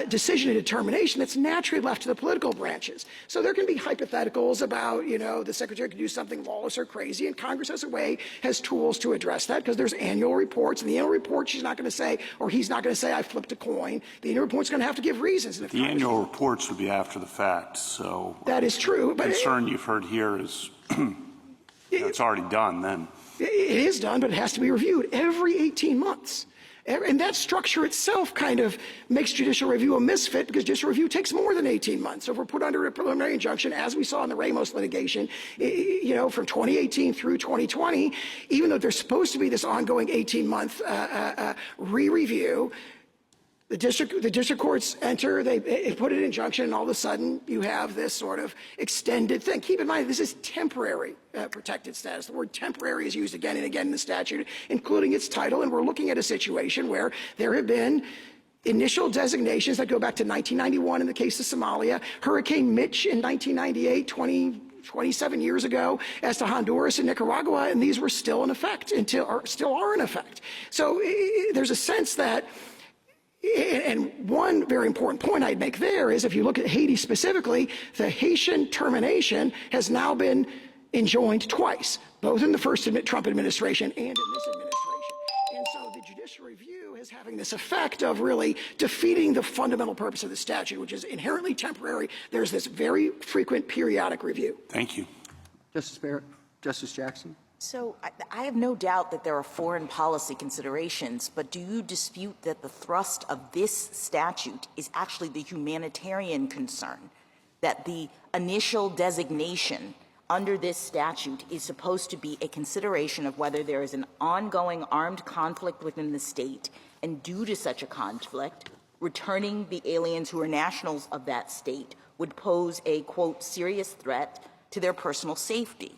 decision and determination that's naturally left to the political branches. So there can be hypotheticals about, the secretary could do something lawless or crazy, and Congress has tools to address that because there's annual reports. In the annual report, she's not going to say, or he's not going to say, I flipped a coin. The annual report going to have to give reasons. And if the annual reports would be after the fact, so that is true. But the concern you've heard here is it's already done then. It is done, but it has to be reviewed every 18 months. And that structure itself kind of makes judicial review a misfit because judicial review takes more than 18 months. So if we're put under a preliminary injunction, as we saw in the Ramos litigation, from 2018 through 2020, even though there's supposed to be this ongoing 18-month re-review, the district courts enter, they put an injunction, and all of a sudden you have this sort of extended thing. Keep in mind, this is temporary protected status. The word temporary is used again and again in the statute, including its title, and we're looking at a situation where there have been initial designations that go back to 1991 in the case of Somalia, Hurricane Mitch in 1998, 27 years ago, as to Honduras and Nicaragua, and these were still in effect, still are in effect. So there's a sense that, and one very important point I'd make there is if you look at Haiti specifically, the Haitian termination has now been enjoined twice, both in the first Trump administration and in this administration. And so the judicial review is having this effect of really defeating the fundamental purpose of the statute, which is inherently temporary. There's this very frequent periodic review. Thank you. Justice Barrett. Justice Jackson. So I have no doubt that there are foreign policy considerations, but do you dispute that the thrust of this statute is actually the humanitarian concern, that the initial designation under this statute is supposed to be a consideration of whether there is an ongoing armed conflict within the state, and due to such a conflict, returning the aliens who are nationals of that state would pose a, quote, serious threat to their personal safety?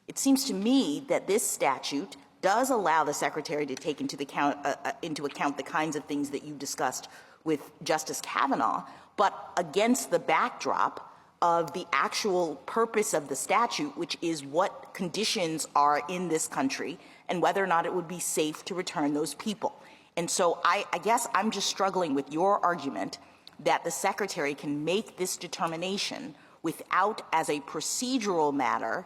It seems to me that this statute does allow the Secretary to take into account the kinds of things that you discussed with Justice Kavanaugh, but against the backdrop of the actual purpose of the statute, which is what conditions are in this country and whether or not it would be safe to return those people. And so I guess I'm just struggling with your argument that the Secretary can make this determination without, as a procedural matter,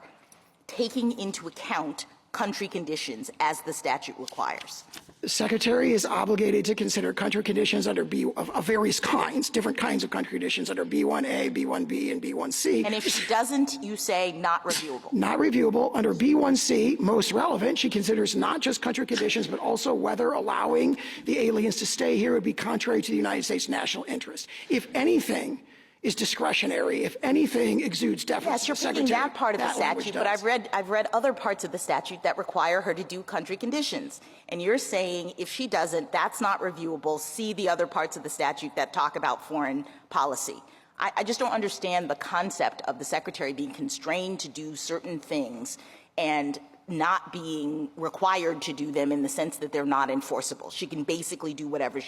taking into account country conditions as the statute requires. The Secretary is obligated to consider country conditions under of various kinds, different kinds of country conditions under B1A, B1B, and B1C. And if she doesn't, you say not reviewable. Not reviewable. Under B1C, most relevant, she considers not just country conditions, but also whether allowing the aliens to stay here would be contrary to the United States national interest. If anything is discretionary, if anything exudes deference. Yes, you're picking that part of the statute, but I've read other parts of the statute that require her to do country conditions. And you're saying if she doesn't, that's not reviewable. See the other parts of the statute that talk about foreign policy. I just don't understand the concept of the Secretary being constrained to do certain things and not being required to do them in the sense that they're not enforceable. She can basically do whatever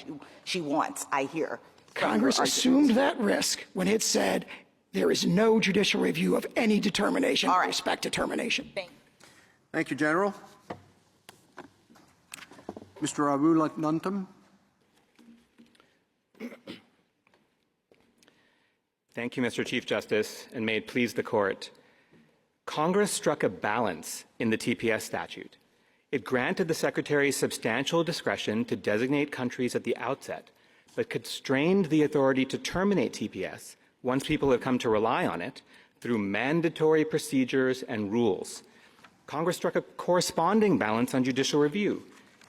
she wants, I hear. Congress assumed that risk when it said there is no judicial review of any determination with respect to termination. Thank you, General. Mr. Arulagnatam. Thank you, Mr. Chief Justice, and may it please the Court. Congress struck a balance in the TPS statute. It granted the Secretary substantial discretion to designate countries at the outset, but constrained the authority to terminate TPS once people have come to rely on it through mandatory procedures and rules. Congress struck a corresponding balance on judicial review.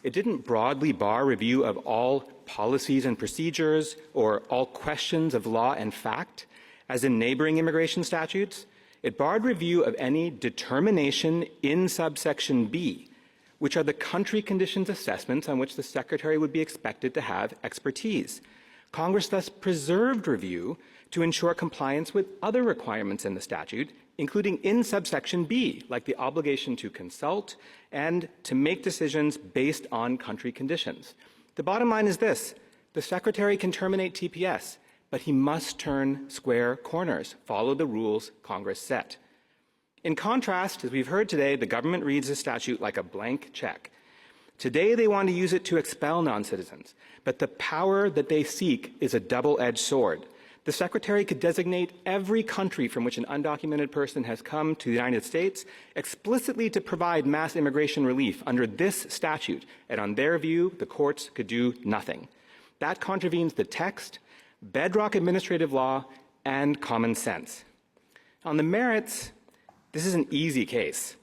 It didn't broadly bar review of all policies and procedures or all questions of law and fact, as in neighboring immigration statutes. It barred review of any determination in subsection B, which are the country conditions assessments on which the Secretary would be expected to have expertise. Congress thus preserved review to ensure compliance with other requirements in the statute, including in subsection B, like the obligation to consult and to make decisions based on country conditions. The bottom line is this: the Secretary can terminate TPS, but he must turn square corners, follow the rules Congress set. In contrast, as we've heard today, the government reads the statute like a blank check. Today they want to use it to expel non-citizens, but the power that they seek is a double-edged sword. The Secretary could designate every country from which an undocumented person has come to the United States explicitly to provide mass immigration relief under this statute, and on their view, the courts could do nothing. That contravenes the text, bedrock administrative law, and common sense. On the merits, this is an easy case.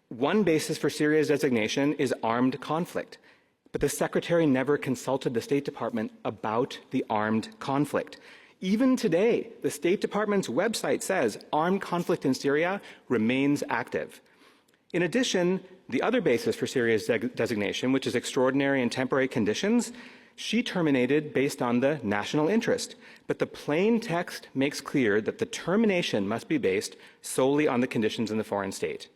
One basis for Syria's designation is armed conflict, but the Secretary never consulted the State Department about the armed conflict. Even today, the State Department's website says armed conflict in Syria remains active. In addition, the other basis for Syria's designation, which is extraordinary and temporary conditions, she terminated based on the national interest. But the plain text makes clear that the termination must be based solely on the conditions in the foreign state.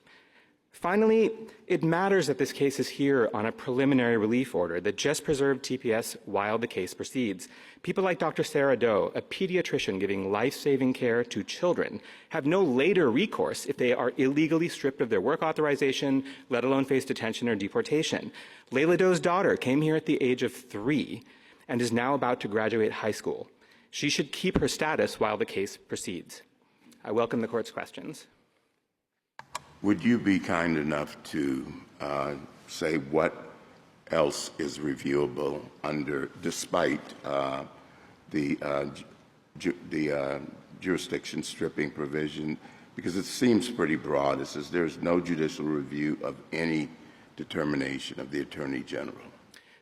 Finally, it matters that this case is here on a preliminary relief order that just preserved TPS while the case proceeds. People like Dr. Sarah Doe, a pediatrician giving life-saving care to children, have no later recourse if they are illegally stripped of their work authorization, let alone face detention or deportation. Layla Doe's daughter came here at the age of 3 and is now about to graduate high school. She should keep her status while the case proceeds. I welcome the Court's questions. Would you be kind enough to say what else is reviewable despite the jurisdiction stripping provision? Because it seems pretty broad. It says there's no judicial review of any determination of the Attorney General.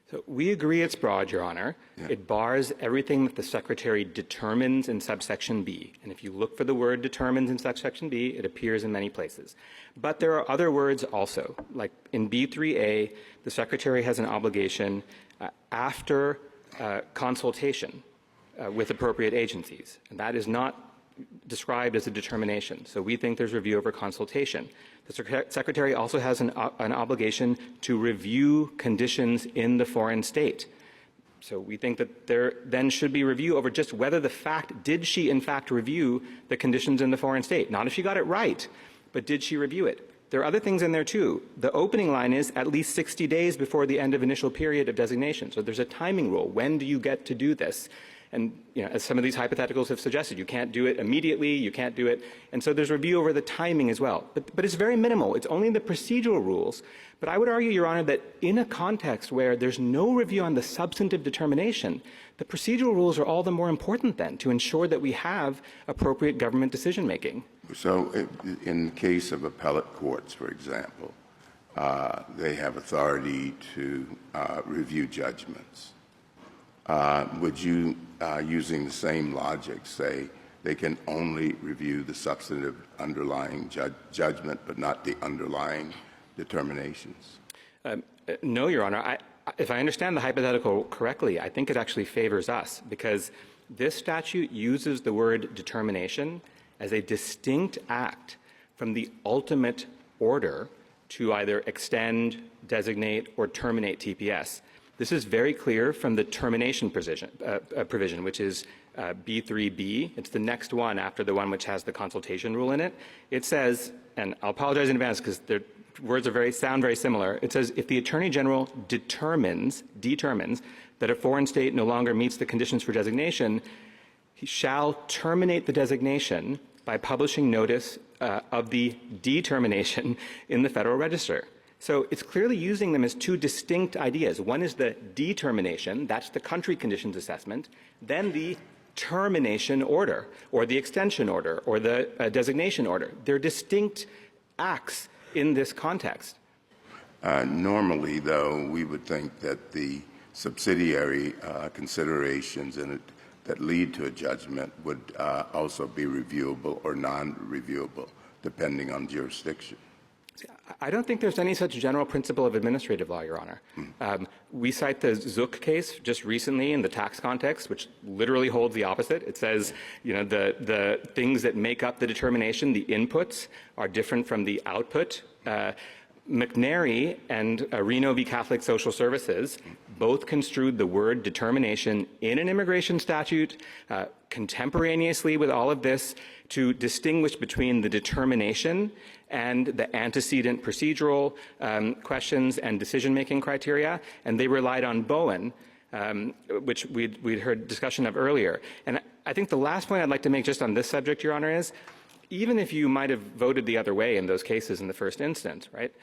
So we agree it's broad, Your Honor. Yeah. It bars everything that the Secretary determines in subsection B. And if you look for the word determines in subsection B, it appears in many places. But there are other words also. Like in B3A, the Secretary has an obligation after consultation with appropriate agencies. And that is not described as a determination. So we think there's review over consultation. The Secretary also has an obligation to review conditions in the foreign state. So we think that there then should be review over just whether did she in fact review the conditions in the foreign state? Not if she got it right, but did she review it? There are other things in there too. The opening line is at least 60 days before the end of initial period of designation. So there's a timing rule. When do you get to do this? And, as some of these hypotheticals have suggested, you can't do it immediately, you can't do it. And so there's review over the timing as well. But it's very minimal. It's only the procedural rules. But I would argue, Your Honor, that in a context where there's no review on the substantive determination, the procedural rules are all the more important then to ensure that we have appropriate government decision-making. So in the case of appellate courts, for example, they have authority to review judgments. Would you, using the same logic, say they can only review the substantive underlying judgment but not the underlying determinations? No, Your Honor. If I understand the hypothetical correctly, I think it actually favors us because this statute uses the word determination as a distinct act from the ultimate order to either extend, designate, or terminate TPS. This is very clear from the termination provision, which is B3B. It's the next one after the one which has the consultation rule in it. It says, and I'll apologize in advance because the words sound very similar. It says, if the Attorney General determines that a foreign state no longer meets the conditions for designation, he shall terminate the designation by publishing notice of the determination in the Federal Register. So it's clearly using them as two distinct ideas. One is the determination, that's the country conditions assessment, then the termination order, or the extension order, or the designation order. They're distinct acts in this context. Normally, though, we would think that the subsidiary considerations in it that lead to a judgment would also be reviewable or non-reviewable, depending on jurisdiction. I don't think there's any such general principle of administrative law, Your Honor. We cite the Zook case just recently in the tax context, which literally holds the opposite. It says, you know, the things that make up the determination, the inputs, are different from the output. McNary and Reno v. Catholic Social Services both construed the word determination in an immigration statute contemporaneously with all of this to distinguish between the determination and the antecedent procedural questions and decision-making criteria, and they relied on Bowen, which we'd heard discussion of earlier. And I think the last point I'd like to make just on this subject, Your Honor, is even if you might have voted the other way in those cases in the first instance, right,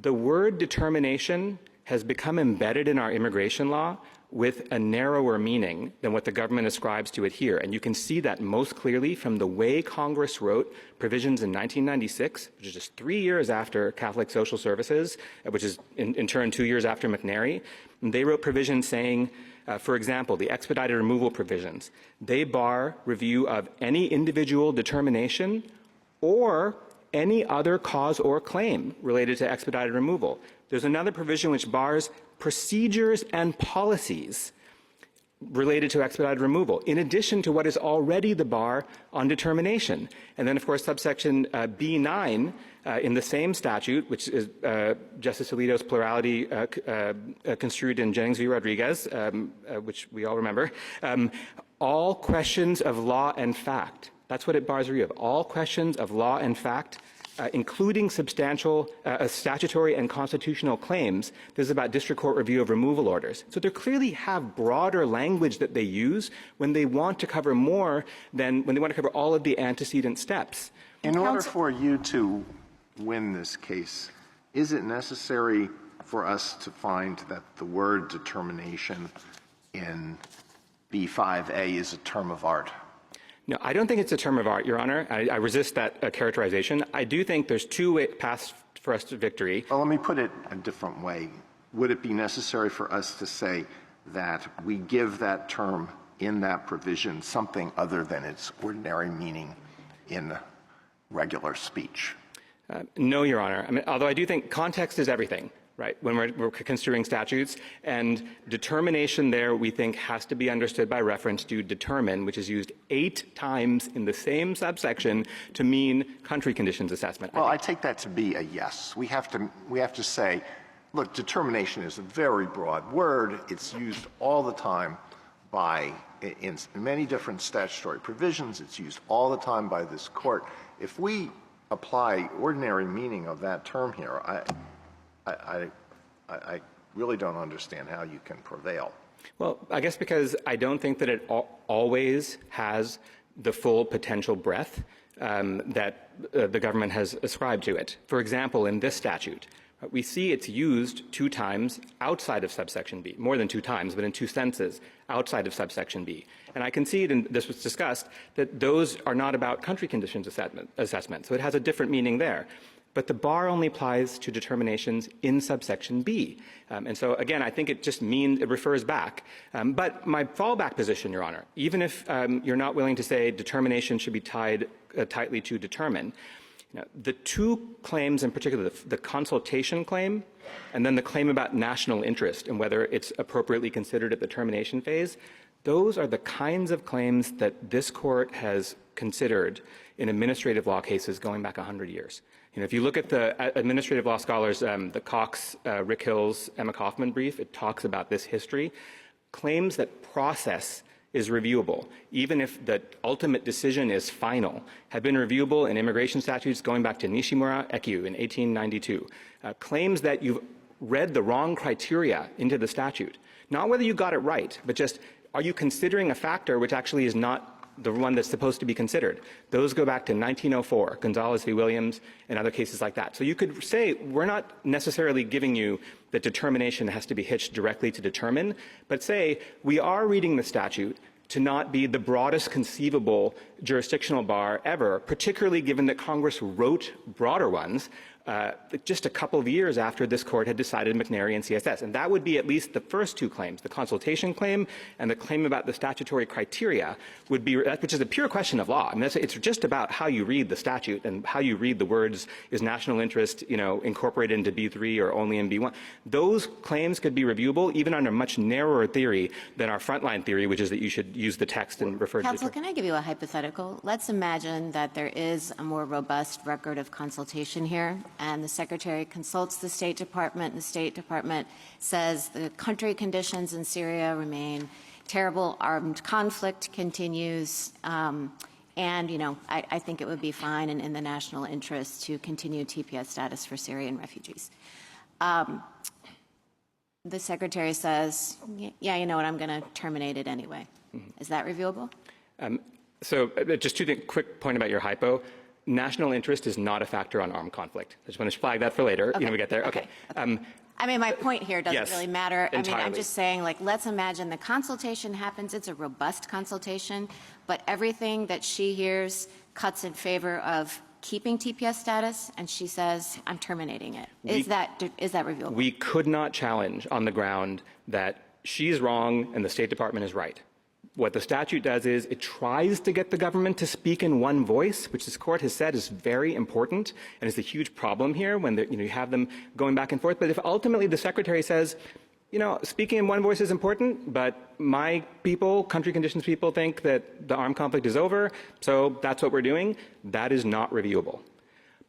the word determination has become embedded in our immigration law with a narrower meaning than what the government ascribes to it here. And you can see that most clearly from the way Congress wrote provisions in 1996, which is just 3 years after Catholic Social Services, which is in turn 2 years after McNary. And they wrote provisions saying, for example, the expedited removal provisions, they bar review of any individual determination or any other cause or claim related to expedited removal. There's another provision which bars procedures and policies related to expedited removal, in addition to what is already the bar on determination. And then, of course, subsection B9 in the same statute, which is Justice Alito's plurality construed in Jennings v. Rodriguez, which we all remember, all questions of law and fact. That's what it bars review of. All questions of law and fact, including substantial statutory and constitutional claims. This is about district court review of removal orders. So they clearly have broader language that they use when they want to cover more than when they want to cover all of the antecedent steps. In order for you to win this case, is it necessary for us to find that the word determination in B5A is a term of art? No, I don't think it's a term of art, Your Honor. I resist that characterization. I do think there's two paths for us to victory. Well, let me put it a different way. Would it be necessary for us to say that we give that term in that provision something other than its ordinary meaning in regular speech? No, Your Honor. I mean, although I do think context is everything. Right, when we're construing statutes, and determination there we think has to be understood by reference to determine, which is used 8 times in the same subsection to mean country conditions assessment. Well, I take that to be a yes. We have to say, look, determination is a very broad word. It's used all the time in many different statutory provisions. It's used all the time by this court. If we apply ordinary meaning of that term here, I really don't understand how you can prevail. Well, I guess because I don't think that it always has the full potential breadth that the government has ascribed to it. For example, in this statute, we see it's used 2 times outside of subsection B, more than 2 times, but in 2 senses outside of subsection B. And I concede, and this was discussed, that those are not about country conditions assessment, so it has a different meaning there. But the bar only applies to determinations in subsection B. And so, again, I think it just means it refers back. But my fallback position, Your Honor, even if you're not willing to say determination should be tied tightly to determine, the 2 claims in particular, the consultation claim and then the claim about national interest and whether it's appropriately considered at the termination phase, those are the kinds of claims that this court has considered in administrative law cases going back 100 years. If you look at the administrative law scholars, the Cox, Rick Hill's, Emma Kaufman brief, it talks about this history, claims that process is reviewable, even if the ultimate decision is final, have been reviewable in immigration statutes going back to Nishimura Ekyu in 1892. Claims that you've read the wrong criteria into the statute, not whether you got it right, but just are you considering a factor which actually is not the one that's supposed to be considered. Those go back to 1904, Gonzalez v. Williams, and other cases like that. So you could say we're not necessarily giving you that determination has to be hitched directly to determine, but say we are reading the statute to not be the broadest conceivable jurisdictional bar ever, particularly given that Congress wrote broader ones just a couple of years after this court had decided McNary and CSS. And that would be at least the first two claims, the consultation claim and the claim about the statutory criteria, would be, which is a pure question of law. I mean, it's just about how you read the statute and how you read the words, is national interest, incorporated into B3 or only in B1. Those claims could be reviewable even under a much narrower theory than our frontline theory, which is that you should use the text and refer to Counsel, can I give you a hypothetical? Let's imagine that there is a more robust record of consultation here, and the Secretary consults the State Department, and the State Department says the country conditions in Syria remain terrible, armed conflict continues, and, I think it would be fine and in the national interest to continue TPS status for Syrian refugees. The Secretary says, yeah, you know what, I'm going to terminate it anyway. Is that reviewable? So just quick point about your hypo. National interest is not a factor on armed conflict. I just want to flag that for later. Okay. We get there. Okay. My point here doesn't Yes, really matter. entirely. I'm just saying, let's imagine the consultation happens. It's a robust consultation, but everything that she hears cuts in favor of keeping TPS status, and she says, I'm terminating it. Is that reviewable? We could not challenge on the ground that she's wrong and the State Department is right. What the statute does is it tries to get the government to speak in one voice, which this court has said is very important and is a huge problem here when you have them going back and forth. But if ultimately the Secretary says, speaking in one voice is important, but my people, country conditions people, think that the armed conflict is over, so that's what we're doing, that is not reviewable.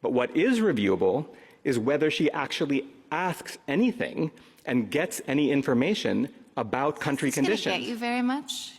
But what is reviewable is whether she actually asks anything and gets any information about country conditions. Does it get you very much?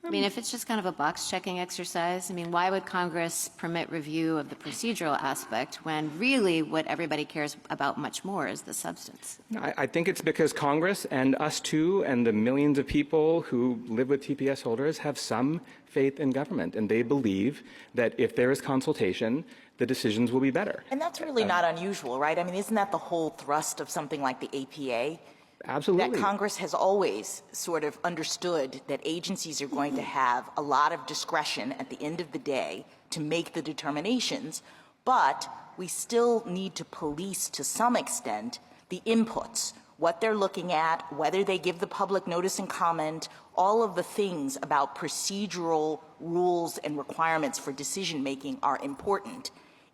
If it's just kind of a box-checking exercise, why would Congress permit review of the procedural aspect when really what everybody cares about much more is the substance? I think it's because Congress and us too and the millions of people who live with TPS holders have some faith in government, and they believe that if there is consultation, the decisions will be better. And that's really not unusual, right? Isn't that the whole thrust of something like the APA? Absolutely. That Congress has always sort of understood that agencies are going to have a lot of discretion at the end of the day to make the determinations, but we still need to police to some extent the inputs, what they're looking at, whether they give the public notice and comment, all of the things about procedural rules and requirements for decision-making are important,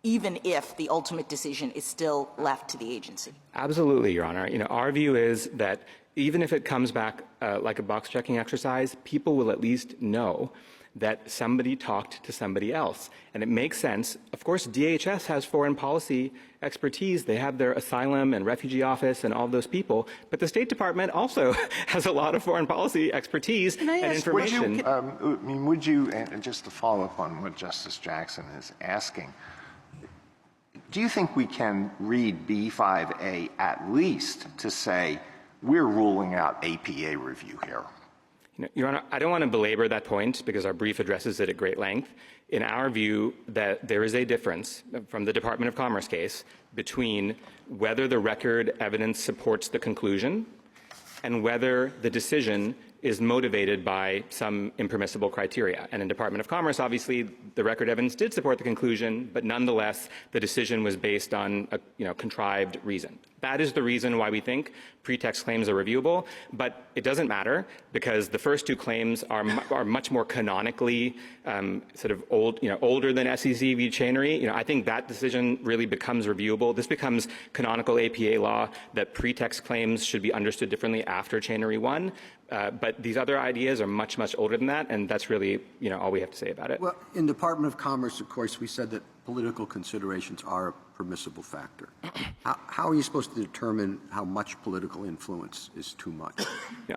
even if the ultimate decision is still left to the agency. Absolutely, Your Honor. Our view is that even if it comes back like a box-checking exercise, people will at least know that somebody talked to somebody else. And it makes sense. Of course, DHS has foreign policy expertise. They have their asylum and refugee office and all those people. But the State Department also has a lot of foreign policy expertise and information. Would you, and just to follow up on what Justice Jackson is asking, do you think we can read B5A at least to say we're ruling out APA review here? Your Honor, I don't want to belabor that point because our brief addresses it at great length. In our view, that there is a difference from the Department of Commerce case between whether the record evidence supports the conclusion and whether the decision is motivated by some impermissible criteria. And in Department of Commerce, obviously, the record evidence did support the conclusion, but nonetheless, the decision was based on a contrived reason. That is the reason why we think pretext claims are reviewable, but it doesn't matter because the first two claims are much more canonically sort of older than SEC v. Chainery. I think that decision really becomes reviewable. This becomes canonical APA law that pretext claims should be understood differently after Chainery 1. But these other ideas are much, much older than that, and that's really, all we have to say about it. Well, in Department of Commerce, of course, we said that political considerations are permissible factor. How are you supposed to determine how much political influence is too much?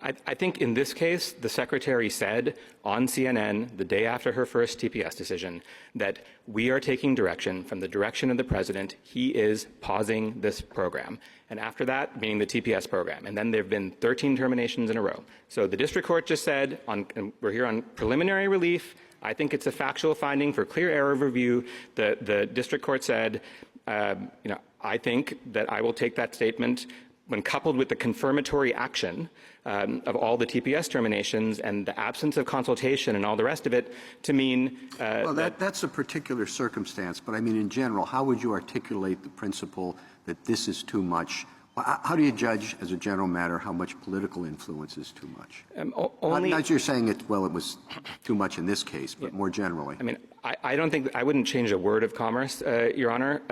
I think in this case, the Secretary said on CNN the day after her first TPS decision that we are taking direction from the direction of the President. He is pausing this program. And after that, meaning the TPS program. And then there have been 13 terminations in a row. So the district court just said, and we're here on preliminary relief. I think it's a factual finding for clear error of review. The district court said, I think that I will take that statement when coupled with the confirmatory action of all the TPS terminations and the absence of consultation and all the rest of it to mean well, that's a particular circumstance, but I mean in general, how would you articulate the principle that this is too much? How do you judge, as a general matter, how much political influence is too much? Not you're saying it was too much in this case, but more generally. I mean, I don't think I wouldn't change a word of commerce, Your Honor.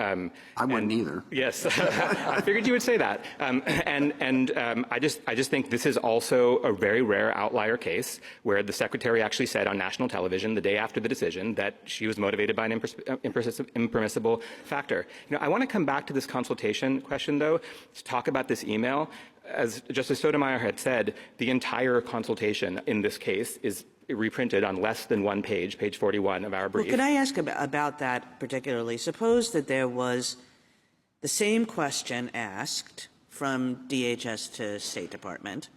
I wouldn't either. Yes, I figured you would say that. I just think this is also a very rare outlier case where the Secretary actually said on national television the day after the decision that she was motivated by an impermissible factor. I want to come back to this consultation question, though, to talk about this email. As Justice Sotomayor had said, the entire consultation in this case is reprinted on less than one page, page 41 of our brief. Well, could I ask about that particularly? Suppose that there was the same question asked from DHS to State Department,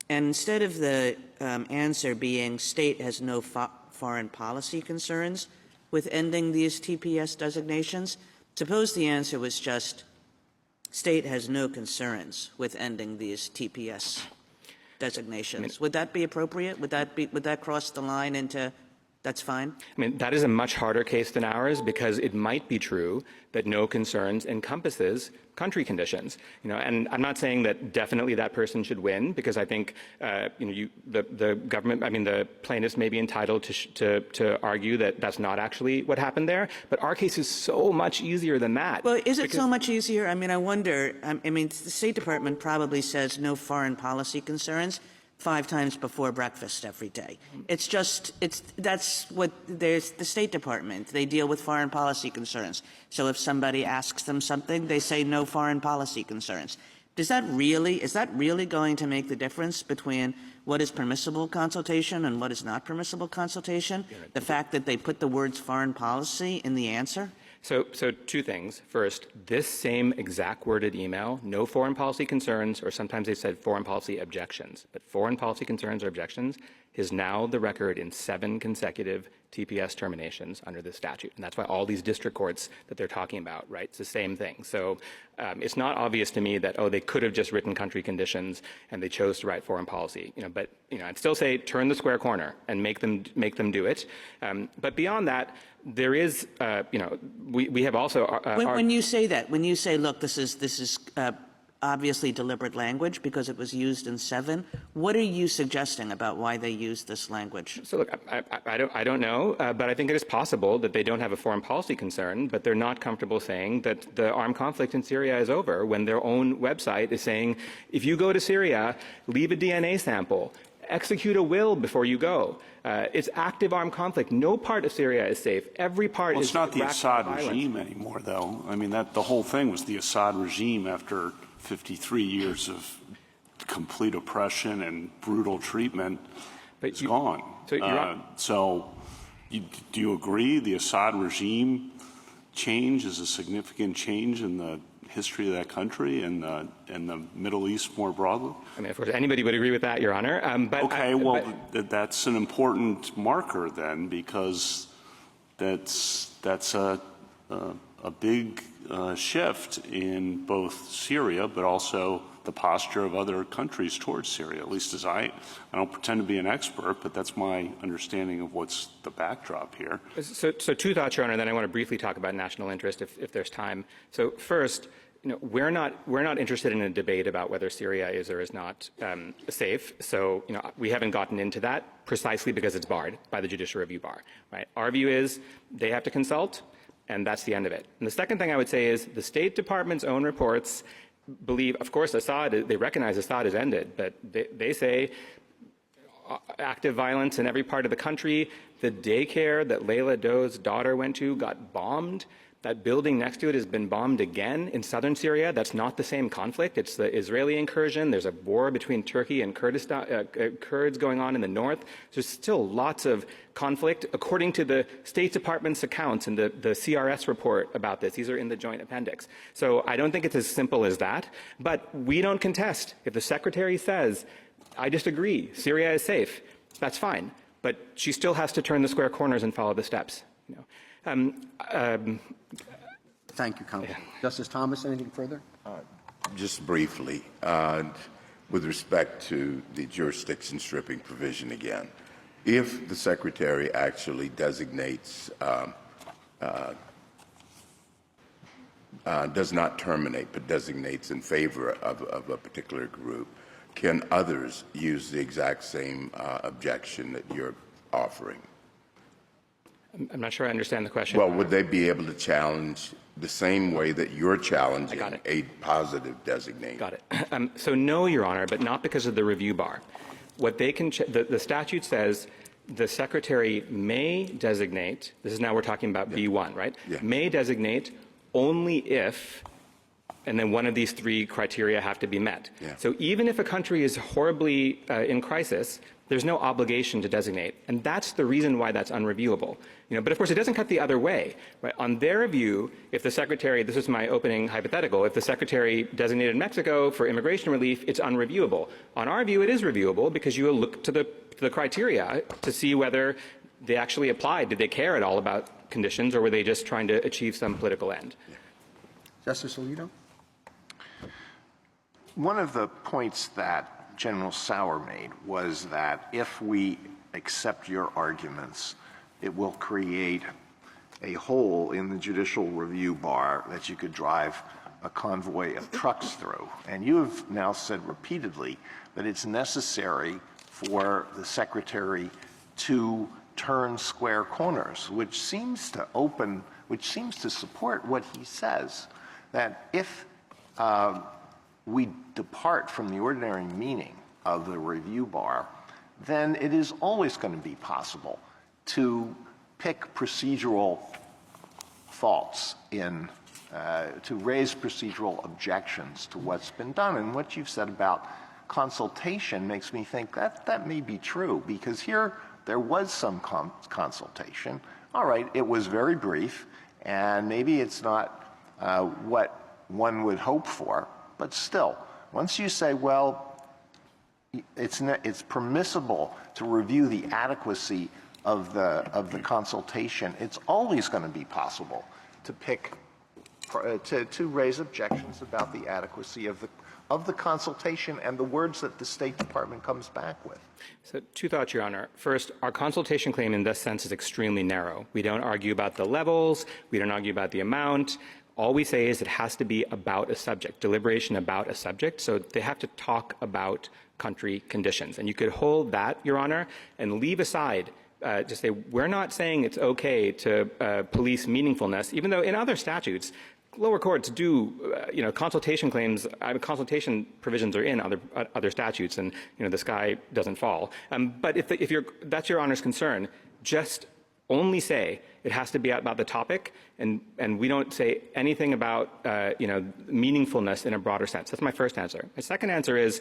and instead of the answer being state has no foreign policy concerns with ending these TPS designations, suppose the answer was just state has no concerns with ending these TPS designations. Would that be appropriate? Would that cross the line into that's fine? I mean, that is a much harder case than ours because it might be true that no concerns encompasses country conditions. And I'm not saying that definitely that person should win because I think the government, I mean, the plaintiffs may be entitled to argue that that's not actually what happened there. But our case is so much easier than that. Well, is it so much easier? I mean, I wonder. I mean, the State Department probably says no foreign policy concerns 5 times before breakfast every day. That's what there's the State Department. They deal with foreign policy concerns. So if somebody asks them something, they say no foreign policy concerns. Is that really going to make the difference between what is permissible consultation and what is not permissible consultation? The fact that they put the words foreign policy in the answer? So 2 things. First, this same exact worded email, no foreign policy concerns, or sometimes they said foreign policy objections, but foreign policy concerns or objections is now the record in 7 consecutive TPS terminations under this statute. And that's why all these district courts that they're talking about, right, it's the same thing. So it's not obvious to me that, they could have just written country conditions and they chose to write foreign policy. But I'd still say turn the square corner and make them do it. But beyond that, there is, we have also. When you say that, when you say, look, this is obviously deliberate language because it was used in 7, what are you suggesting about why they used this language? So look, I don't know, but I think it is possible that they don't have a foreign policy concern, but they're not comfortable saying that the armed conflict in Syria is over when their own website is saying, if you go to Syria, leave a DNA sample. Execute a will before you go. It's active armed conflict. No part of Syria is safe. Every part is. It's not the Assad regime anymore, though. I mean, the whole thing was the Assad regime after 53 years of complete oppression and brutal treatment. It's gone. So, do you agree the Assad regime change is a significant change in the history of that country and the Middle East more broadly? I mean, of course, anybody would agree with that, Your Honor. That's an important marker then, because that's a big shift in both Syria, but also the posture of other countries towards Syria. At least as I don't pretend to be an expert, but that's my understanding of what's the backdrop here. So 2 thoughts, Your Honor. Then I want to briefly talk about national interest, if there's time. So first, we're not interested in a debate about whether Syria is or is not safe. So we haven't gotten into that precisely because it's barred by the Judicial Review Bar. Right? Our view is they have to consult, and that's the end of it. And the second thing I would say is the State Department's own reports believe, of course, they recognize Assad has ended, but they say active violence in every part of the country. The daycare that Layla Doe's daughter went to got bombed That building next to it has been bombed again in southern Syria. That's not the same conflict. It's the Israeli incursion. There's a war between Turkey and Kurds going on in the north. There's still lots of conflict. According to the State Department's accounts and the CRS report about this, these are in the joint appendix. So I don't think it's as simple as that. But we don't contest. If the secretary says, I disagree, Syria is safe, that's fine. But she still has to turn the square corners and follow the steps. You know. Thank you, Counsel. Justice Thomas, anything further? Just briefly, with respect to the jurisdiction stripping provision again, if the Secretary actually designates, does not terminate, but designates in favor of a particular group, can others use the exact same objection that you're offering? I'm not sure I understand the question. Well, would they be able to challenge the same way that you're challenging a positive designate? Got it. So no, Your Honor, but not because of the review bar. What they can, the statute says the Secretary may designate, this is now we're talking about B1, right? Yeah. May designate only if, and then one of these three criteria have to be met. Yeah. So even if a country is horribly in crisis, there's no obligation to designate. And that's the reason why that's unreviewable. You know, but of course, it doesn't cut the other way. Right? On their view, if the Secretary, this is my opening hypothetical, if the Secretary designated Mexico for immigration relief, it's unreviewable. On our view, it is reviewable because you will look to the criteria to see whether they actually applied. Did they care at all about conditions, or were they just trying to achieve some political end? Yeah. Justice Alito? One of the points that General Sauer made was that if we accept your arguments, it will create a hole in the judicial review bar that you could drive a convoy of trucks through. And you have now said repeatedly that it's necessary for the Secretary to turn square corners, which seems to support what he says, that if we depart from the ordinary meaning of the review bar, then it is always going to be possible to pick procedural faults to raise procedural objections to what's been done. And what you've said about consultation makes me think that may be true, because here there was some consultation. All right, it was very brief, and maybe it's not what one would hope for, but still, once you say, well, it's permissible to review the adequacy of the consultation, it's always going to be possible to to raise objections about the adequacy of the consultation and the words that the State Department comes back with. So two thoughts, Your Honor. First, our consultation claim in this sense is extremely narrow. We don't argue about the levels. We don't argue about the amount. All we say is it has to be about a subject, deliberation about a subject. So they have to talk about country conditions. And you could hold that, Your Honor, and leave aside, just say, we're not saying it's okay to police meaningfulness, even though in other statutes, lower courts do, consultation claims, consultation provisions are in other statutes, and, the sky doesn't fall. But if that's Your Honor's concern, just only say it has to be about the topic, and we don't say anything about, meaningfulness in a broader sense. That's my first answer. My second answer is,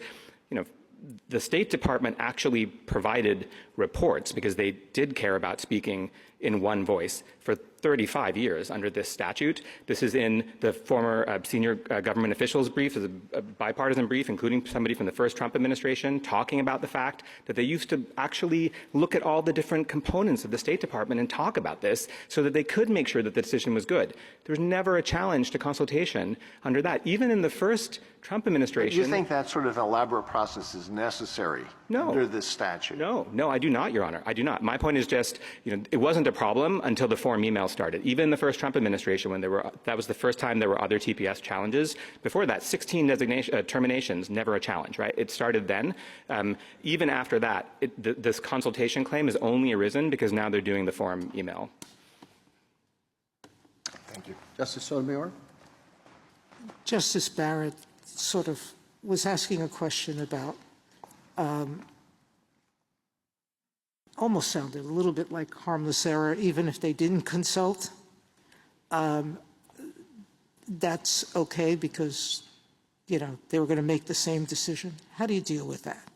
the State Department actually provided reports because they did care about speaking in one voice for 35 years under this statute. This is in the former senior government officials brief, as a bipartisan brief, including somebody from the first Trump administration, talking about the fact that they used to actually look at all the different components of the State Department and talk about this so that they could make sure that the decision was good. There was never a challenge to consultation under that. Even in the first Trump administration— Do you think that sort of elaborate process is necessary under this statute? No, I do not, Your Honor. I do not. My point is just, it wasn't a problem until the forum email started. Even in the first Trump administration, when that was the first time there were other TPS challenges. Before that, 16 terminations, never a challenge, right? It started then. Even after that, this consultation claim has only arisen because now they're doing the forum email. Thank you. Justice Sotomayor? Justice Barrett sort of was asking a question about almost sounded a little bit like harmless error, even if they didn't consult. that's okay because, you know, they were going to make the same decision? How do you deal with that?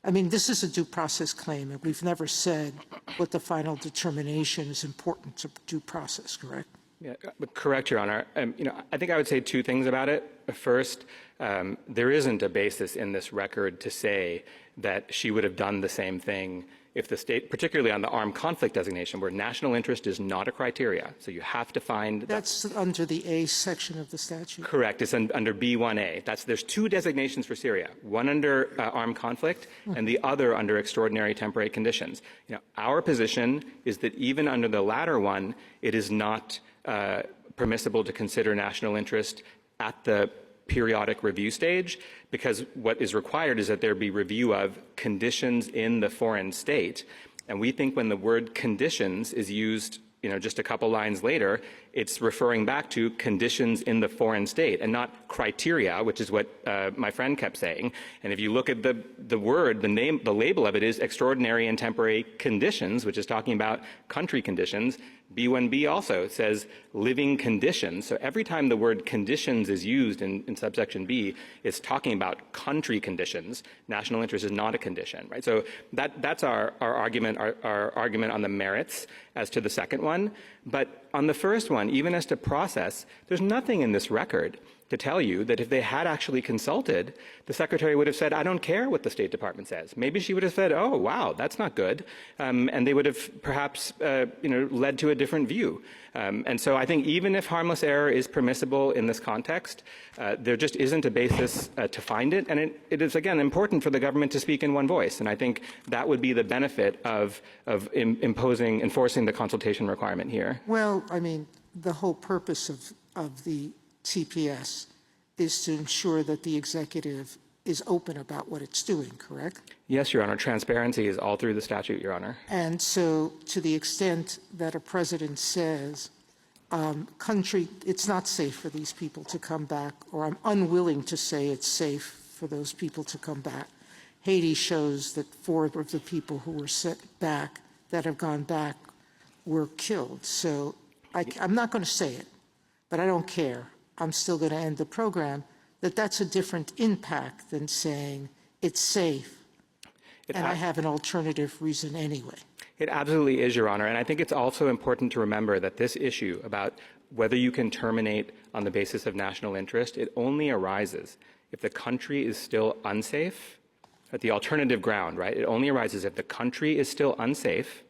I mean, this is a due process claim, and we've never said what the final determination is important to due process, correct? Yeah, correct, Your Honor. You know, I think I would say two things about it. First, there isn't a basis in this record to say that she would have done the same thing if the state, particularly on the armed conflict designation, where national interest is not a criteria. So you have to find that's under the A section of the statute. Correct. It's under B1A. There's two designations for Syria, one under armed conflict and the other under extraordinary temporary conditions. You know, our position is that even under the latter one, it is not permissible to consider national interest at the periodic review stage, because what is required is that there be review of conditions in the foreign state. And we think when the word conditions is used, you know, just a couple lines later, it's referring back to conditions in the foreign state and not criteria, which is what my friend kept saying. And if you look at the word, the label of it is extraordinary and temporary conditions, which is talking about country conditions. B1B also says living conditions. So every time the word conditions is used in subsection B, it's talking about country conditions. National interest is not a condition, right? So that's our argument, our argument on the merits as to the second one. But on the first one, even as to process, there's nothing in this record to tell you that if they had actually consulted, the Secretary would have said, I don't care what the State Department says. Maybe she would have said, oh, wow, that's not good. And they would have perhaps led to a different view. And so I think even if harmless error is permissible in this context, there just isn't a basis to find it. And it is, again, important for the government to speak in one voice. And I think that would be the benefit of enforcing the consultation requirement here. Well, I mean, the whole purpose of the TPS is to ensure that the executive is open about what it's doing, correct? Yes, Your Honor. Transparency is all through the statute, Your Honor. And so to the extent that a president says, it's not safe for these people to come back, or I'm unwilling to say it's safe for those people to come back. Haiti shows that 4 of the people who were sent back, that have gone back, were killed. So I'm not going to say it, but I don't care. I'm still going to end the program. That's a different impact than saying it's safe and I have an alternative reason anyway. It absolutely is, Your Honor. And I think it's also important to remember that this issue about whether you can terminate on the basis of national interest, it only arises if the country is still unsafe at the alternative ground, right? It only arises if the country is still unsafe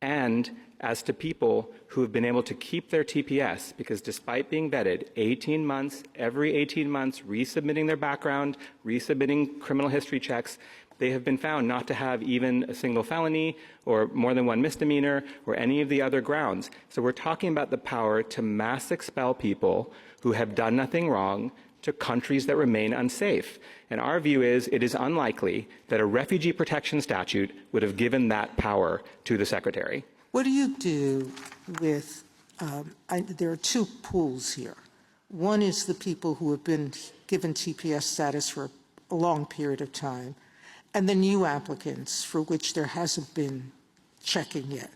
and as to people who have been able to keep their TPS, because despite being vetted 18 months, every 18 months, resubmitting their background, resubmitting criminal history checks, they have been found not to have even a single felony or more than one misdemeanor or any of the other grounds. So we're talking about the power to mass expel people who have done nothing wrong to countries that remain unsafe. And our view is it is unlikely that a refugee protection statute would have given that power to the Secretary. What do you do with, there are 2 pools here. One is the people who have been given TPS status for a long period of time, and the new applicants for which there hasn't been checking yet.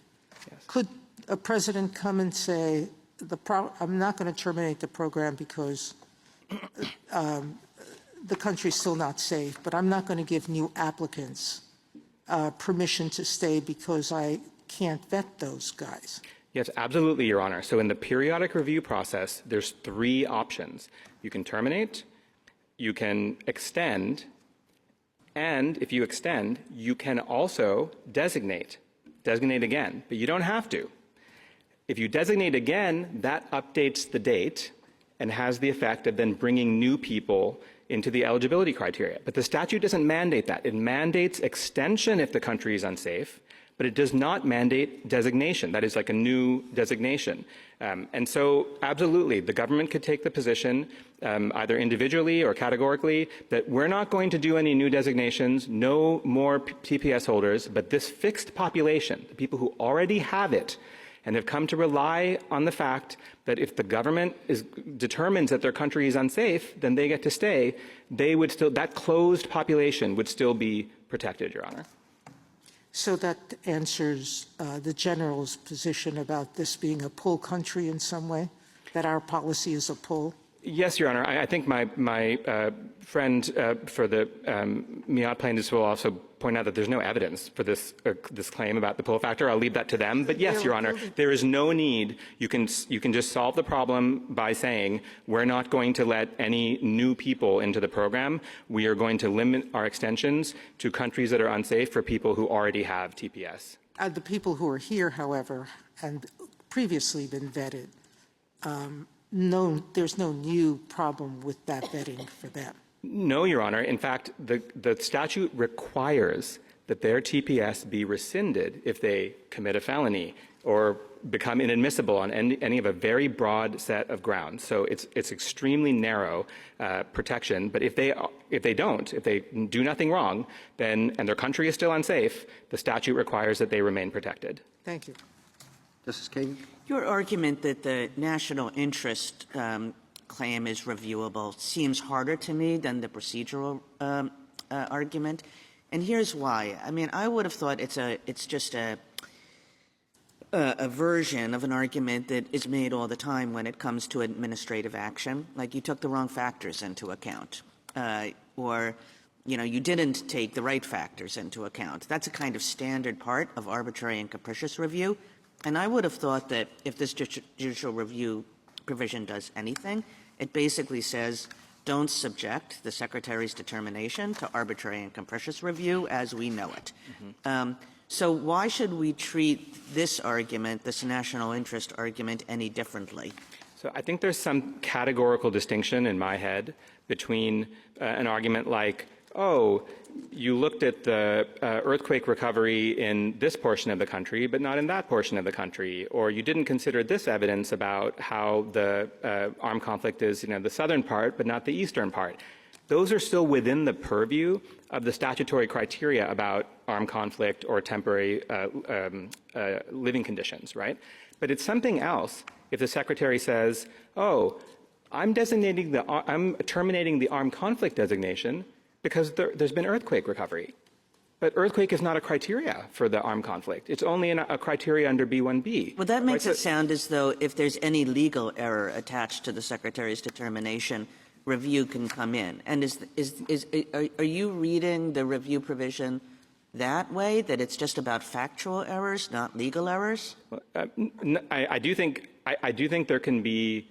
Yes. Could a president come and say, I'm not going to terminate the program because the country's still not safe, but I'm not going to give new applicants permission to stay because I can't vet those guys? Yes, absolutely, Your Honor. So in the periodic review process, there's 3 options. You can terminate, you can extend, and if you extend, you can also designate again, but you don't have to. If you designate again, that updates the date and has the effect of then bringing new people into the eligibility criteria. But the statute doesn't mandate that. It mandates extension if the country is unsafe, but it does not mandate designation. That is like a new designation. And so, absolutely, the government could take the position, either individually or categorically, that we're not going to do any new designations, no more TPS holders, but this fixed population, the people who already have it and have come to rely on the fact that if the government determines that their country is unsafe, then they get to stay, that closed population would still be protected, Your Honor. So that answers the general's position about this being a pull country in some way, that our policy is a pull? Yes, Your Honor. I think my friend for the Miat plaintiffs will also point out that there's no evidence for this claim about the pull factor. I'll leave that to them. But yes, Your Honor, there is no need. You can just solve the problem by saying we're not going to let any new people into the program. We are going to limit our extensions to countries that are unsafe for people who already have TPS. The people who are here, however, and previously been vetted, no, there's no new problem with that vetting for them. No, Your Honor. In fact, the statute requires that their TPS be rescinded if they commit a felony or become inadmissible on any of a very broad set of grounds. So it's extremely narrow protection. But if they do nothing wrong, then and their country is still unsafe, the statute requires that they remain protected. Thank you. Justice Kagan? Your argument that the national interest claim is reviewable seems harder to me than the procedural argument, and here's why. I mean, I would have thought it's just a version of an argument that is made all the time when it comes to administrative action, like you took the wrong factors into account, or you didn't take the right factors into account. That's a kind of standard part of arbitrary and capricious review. And I would have thought that if this judicial review provision does anything, it basically says don't subject the Secretary's determination to arbitrary and capricious review as we know it. Mm-hmm. So why should we treat this argument, this national interest argument, any differently? So I think there's some categorical distinction in my head between an argument like, oh, you looked at the earthquake recovery in this portion of the country, but not in that portion of the country, or you didn't consider this evidence about how the armed conflict is, the southern part, but not the eastern part. Those are still within the purview of the statutory criteria about armed conflict or temporary living conditions, right? But it's something else if the Secretary says, oh, I'm terminating the armed conflict designation because there's been earthquake recovery. But earthquake is not a criteria for the armed conflict. It's only a criteria under B1B. Well, that makes it sound as though if there's any legal error attached to the Secretary's determination, review can come in. And are you reading the review provision that way, that it's just about factual errors, not legal errors? I do think there can be.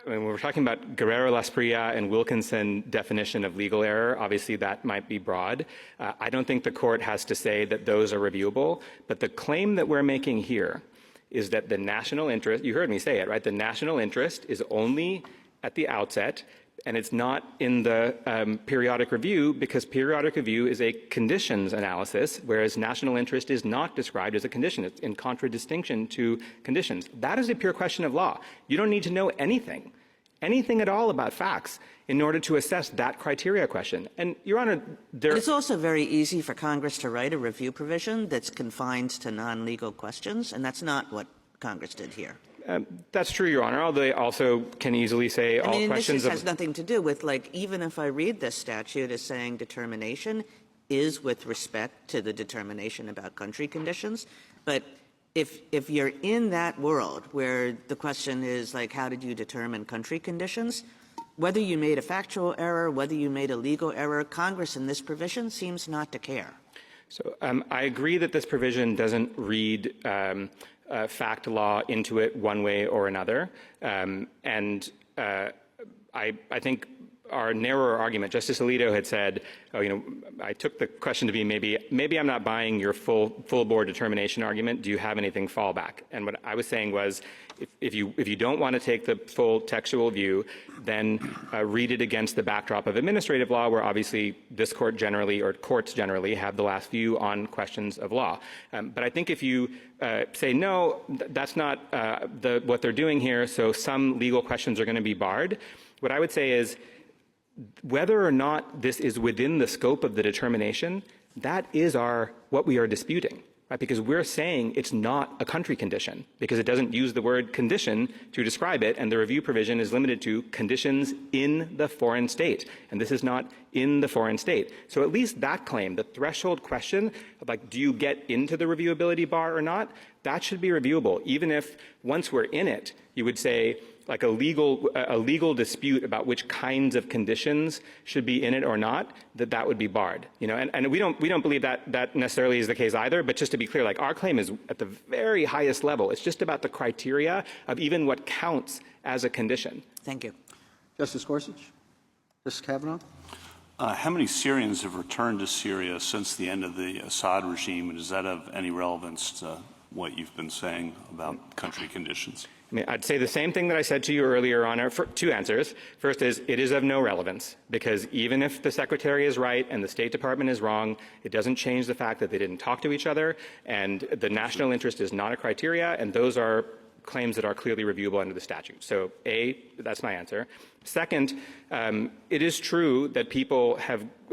I mean, when we're talking about Guerrero-Lasprilla and Wilkinson definition of legal error, obviously that might be broad. I don't think the court has to say that those are reviewable. But the claim that we're making here is that the national interest, you heard me say it, right? The national interest is only at the outset, and it's not in the periodic review, because periodic review is a conditions analysis, whereas national interest is not described as a condition. It's in contradistinction to conditions. That is a pure question of law. You don't need to know anything at all about facts in order to assess that criteria question. And, Your Honor, But it's also very easy for Congress to write a review provision that's confined to non-legal questions, and that's not what Congress did here. That's true, Your Honor. Although they also can easily say all questions this has nothing to do with, even if I read this statute as saying determination is with respect to the determination about country conditions, but if you're in that world where the question is, how did you determine country conditions, whether you made a factual error, whether you made a legal error, Congress in this provision seems not to care. So I agree that this provision doesn't read fact law into it one way or another. I think our narrower argument, Justice Alito had said, I took the question to be maybe I'm not buying your full board determination argument. Do you have anything fallback? And what I was saying was, if you don't want to take the full textual view, then read it against the backdrop of administrative law, where obviously this court generally, or courts generally, have the last view on questions of law. But I think if you say, no, that's not what they're doing here, so some legal questions are going to be barred, what I would say is, whether or not this is within the scope of the determination, that is what we are disputing. Right? Because we're saying it's not a country condition, because it doesn't use the word condition to describe it, and the review provision is limited to conditions in the foreign state. And this is not in the foreign state. So at least that claim, the threshold question of do you get into the reviewability bar or not, that should be reviewable, even if once we're in it, you would say, like a legal dispute about which kinds of conditions should be in it or not, that would be barred. And we don't believe that necessarily is the case either. But just to be clear, like our claim is at the very highest level. It's just about the criteria of even what counts as a condition. Thank you. Justice Gorsuch? Justice Kavanaugh? How many Syrians have returned to Syria since the end of the Assad regime, and does that have any relevance to what you've been saying about country conditions? I mean, I'd say the same thing that I said to you earlier, Your Honor, for two answers. First is, it is of no relevance, because even if the Secretary is right and the State Department is wrong, it doesn't change the fact that they didn't talk to each other, and the national interest is not a criteria, and those are claims that are clearly reviewable under the statute. So, A, that's my answer. Second, it is true that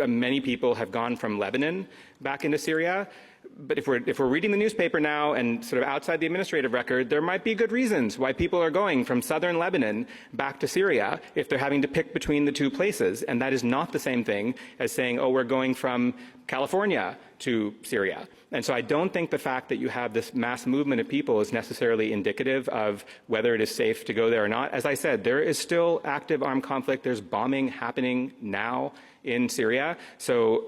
many people have gone from Lebanon back into Syria. But if we're reading the newspaper now and sort of outside the administrative record, there might be good reasons why people are going from southern Lebanon back to Syria if they're having to pick between the two places. And that is not the same thing as saying, oh, we're going from California to Syria. And so I don't think the fact that you have this mass movement of people is necessarily indicative of whether it is safe to go there or not. As I said, there is still active armed conflict. There's bombing happening now in Syria. So,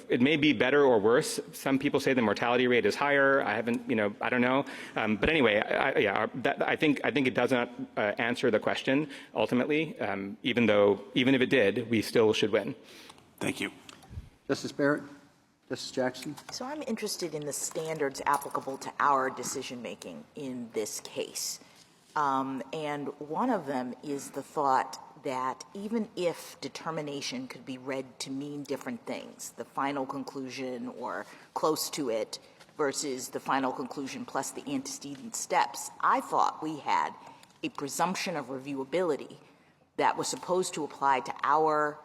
it may be better or worse. Some people say the mortality rate is higher. I haven't, I don't know. But anyway, I think it does not answer the question ultimately, even if it did, we still should win. Thank you. Justice Barrett? Justice Jackson? So I'm interested in the standards applicable to our decision-making in this case. And one of them is the thought that even if determination could be read to mean different things, the final conclusion or close to it versus the final conclusion plus the antecedent steps, I thought we had a presumption of reviewability that was supposed to apply to our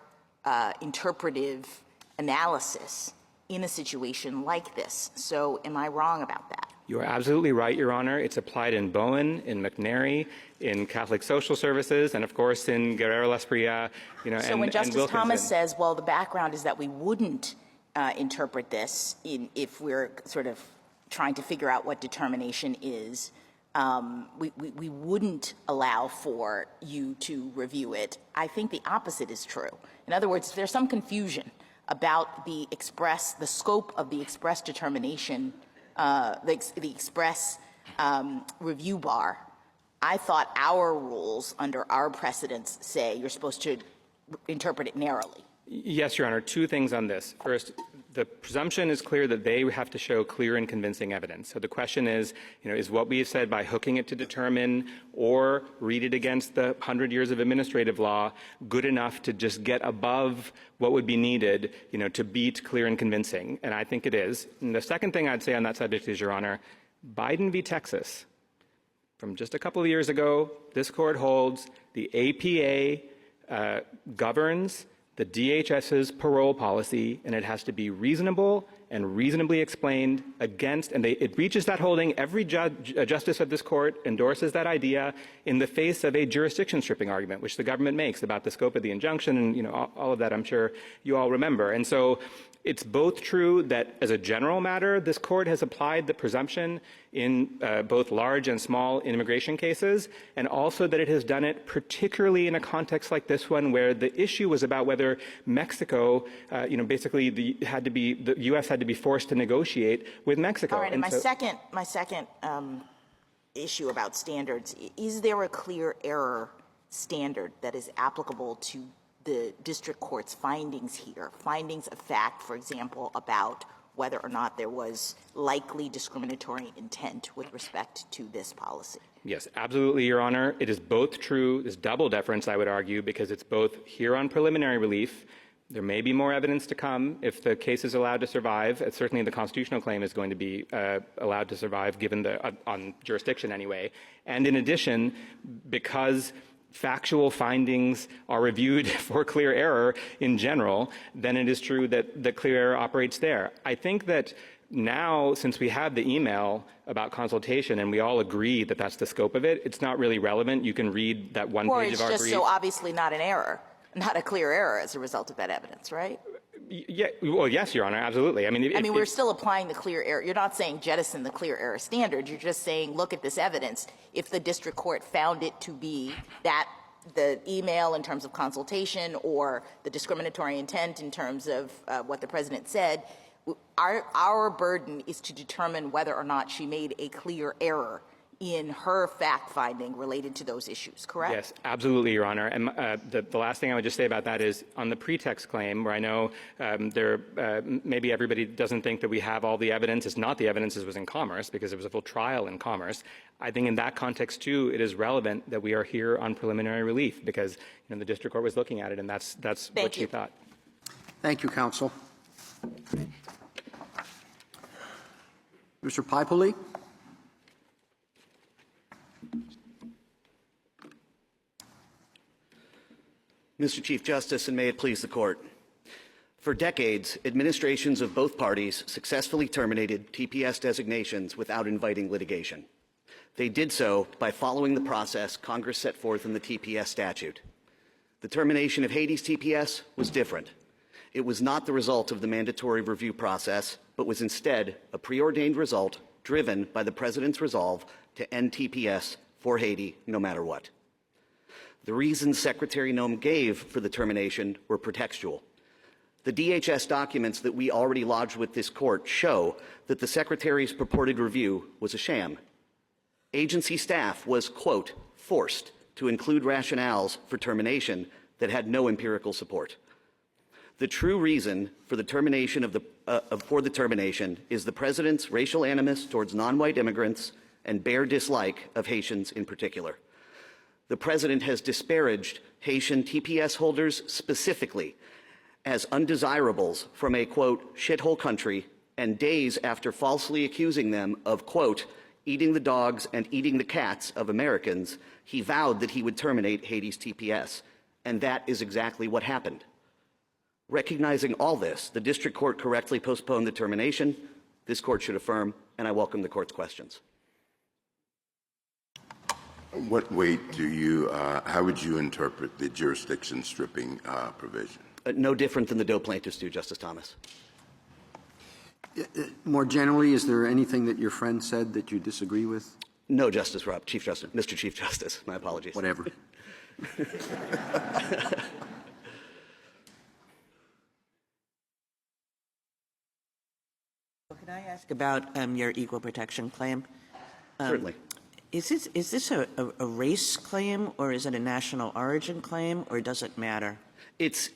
interpretive analysis in a situation like this. So am I wrong about that? You are absolutely right, Your Honor. It's applied in Bowen, in McNary, in Catholic Social Services, and of course in Guerrero-Las Prias, So when Justice Thomas says, well, the background is that we wouldn't interpret this if we're sort of trying to figure out what determination is, we wouldn't allow for you to review it. I think the opposite is true. In other words, there's some confusion about the scope of the express determination, the express review bar. I thought our rules under our precedents say you're supposed to interpret it narrowly. Yes, Your Honor. Two things on this. First, the presumption is clear that they have to show clear and convincing evidence. So the question is, is what we have said by hooking it to determine or read it against the 100 years of administrative law good enough to just get above what would be needed, to beat clear and convincing? And I think it is. And the second thing I'd say on that subject is, Your Honor, Biden v. Texas, from just a couple of years ago, this court holds the APA governs the DHS's parole policy, and it has to be reasonable and reasonably explained against, and it reaches that holding. Every justice of this court endorses that idea in the face of a jurisdiction stripping argument, which the government makes about the scope of the injunction, and all of that I'm sure you all remember. And so it's both true that as a general matter, this court has applied the presumption in both large and small immigration cases, and also that it has done it particularly in a context like this one, where the issue was about whether Mexico, basically the U.S. had to be forced to negotiate with Mexico. All right, and my second issue about standards, is there a clear error standard that is applicable to the district court's findings here, findings of fact, for example, about whether or not there was likely discriminatory intent with respect to this policy? Yes, absolutely, Your Honor. It is both true. It's double deference, I would argue, because it's both here on preliminary relief. There may be more evidence to come if the case is allowed to survive. Certainly the constitutional claim is going to be allowed to survive, given on jurisdiction anyway. And in addition, because factual findings are reviewed for clear error in general, then it is true that the clear error operates there. I think that now, since we have the email about consultation and we all agree that that's the scope of it, it's not really relevant. You can read that one page of our brief. Or it's just so obviously not an error, not a clear error as a result of that evidence, right? Yeah, well, yes, Your Honor, absolutely. I mean, we're still applying the clear error. You're not saying jettison the clear error standard. You're just saying, look at this evidence. If the district court found it to be that the email in terms of consultation or the discriminatory intent in terms of what the president said, our burden is to determine whether or not she made a clear error in her fact-finding related to those issues, correct? Yes, absolutely, Your Honor. And the last thing I would just say about that is on the pretext claim, where I know maybe everybody doesn't think that we have all the evidence. It's not the evidence as was in Commerce, because it was a full trial in Commerce. I think in that context, too, it is relevant that we are here on preliminary relief, because the district court was looking at it, and that's what she thought. Thank you, counsel. Mr. Paipoli? Mr. Chief Justice, and may it please the Court. For decades, administrations of both parties successfully terminated TPS designations without inviting litigation. They did so by following the process Congress set forth in the TPS statute. The termination of Haiti's TPS was different. It was not the result of the mandatory review process, but was instead a preordained result driven by the President's resolve to end TPS for Haiti no matter what. The reasons Secretary Noem gave for the termination were pretextual. The DHS documents that we already lodged with this court show that the Secretary's purported review was a sham. Agency staff was, quote, forced to include rationales for termination that had no empirical support. The true reason for the termination is the President's racial animus towards non-white immigrants and bare dislike of Haitians in particular. The President has disparaged Haitian TPS holders specifically as undesirables from a, quote, shithole country, and days after falsely accusing them of, quote, eating the dogs and eating the cats of Americans, he vowed that he would terminate Haiti's TPS. And that is exactly what happened. Recognizing all this, the district court correctly postponed the termination. This court should affirm, and I welcome the court's questions. What weight how would you interpret the jurisdiction stripping provision? No different than the Doe plaintiffs do, Justice Thomas. More generally, is there anything that your friend said that you disagree with? No, Justice Rob, Chief Justice, Mr. Chief Justice, my apologies. Whatever. Can I ask about your equal protection claim? Certainly. Is this a race claim, or is it a national origin claim, or does it matter? It's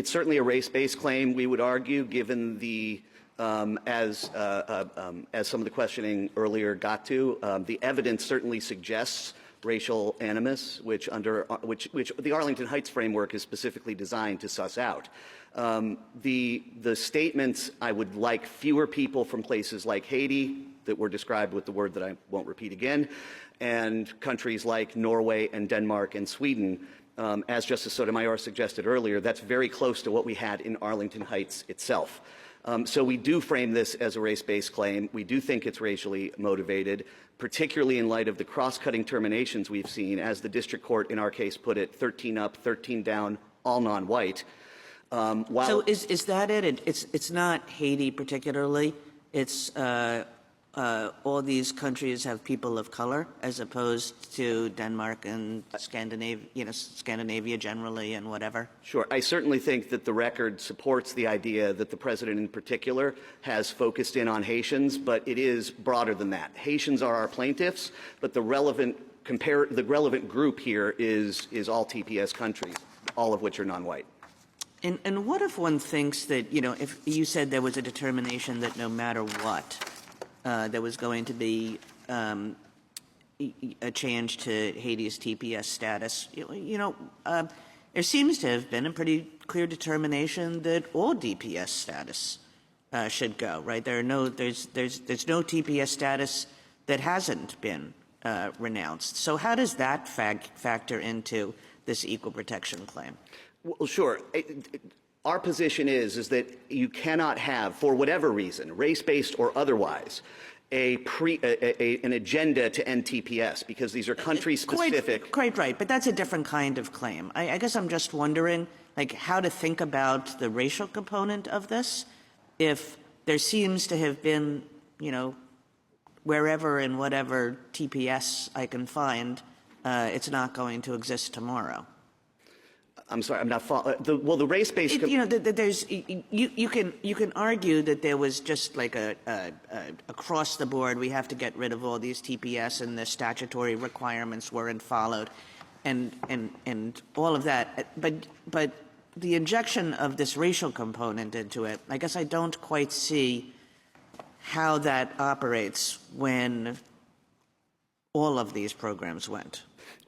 certainly a race-based claim. We would argue, given the as some of the questioning earlier got to, the evidence certainly suggests racial animus, which the Arlington Heights framework is specifically designed to suss out. The statements, I would like fewer people from places like Haiti, that were described with the word that I won't repeat again, and countries like Norway and Denmark and Sweden. As Justice Sotomayor suggested earlier, that's very close to what we had in Arlington Heights itself. So we do frame this as a race-based claim. We do think it's racially motivated, particularly in light of the cross-cutting terminations we've seen, as the district court in our case put it, 13 up, 13 down, all non-white. So is that it? It's not Haiti particularly. It's all these countries have people of color, as opposed to Denmark and Scandinavia generally and whatever? Sure. I certainly think that the record supports the idea that the President in particular has focused in on Haitians, but it is broader than that. Haitians are our plaintiffs, but the relevant group here is all TPS countries, all of which are non-white. And what if one thinks that, if you said there was a determination that no matter what, there was going to be a change to Haiti's TPS status? There seems to have been a pretty clear determination that all DPS status should go, right? There's no TPS status that hasn't been renounced. So how does that factor into this equal protection claim? Well, sure. Our position is that you cannot have, for whatever reason, race-based or otherwise, an agenda to end TPS, because these are country-specific. Quite right, but that's a different kind of claim. I guess I'm just wondering, like how to think about the racial component of this if there seems to have been, wherever and whatever TPS I can find, it's not going to exist tomorrow. I'm sorry, I'm not following. Well, the race-based... There's you can argue that there was just like a across the board, we have to get rid of all these TPS and the statutory requirements weren't followed, and all of that. But the injection of this racial component into it, I guess I don't quite see how that operates when all of these programs went.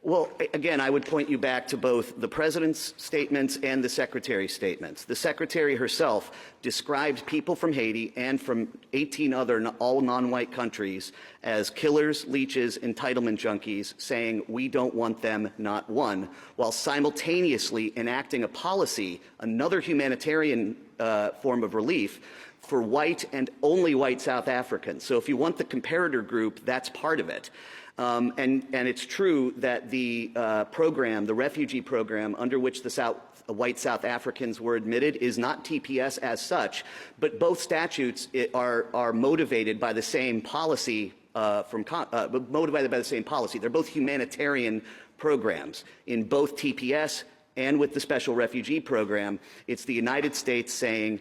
Well, again, I would point you back to both the President's statements and the Secretary's statements. The Secretary herself described people from Haiti and from 18 other all non-white countries as killers, leeches, entitlement junkies, saying we don't want them, not one, while simultaneously enacting a policy, another humanitarian form of relief, for white and only white South Africans. So if you want the comparator group, that's part of it. And it's true that the program, the refugee program, under which the white South Africans were admitted is not TPS as such, but both statutes are motivated by the same policy. Motivated by the same policy. They're both humanitarian programs. In both TPS and with the Special Refugee Program, it's the United States saying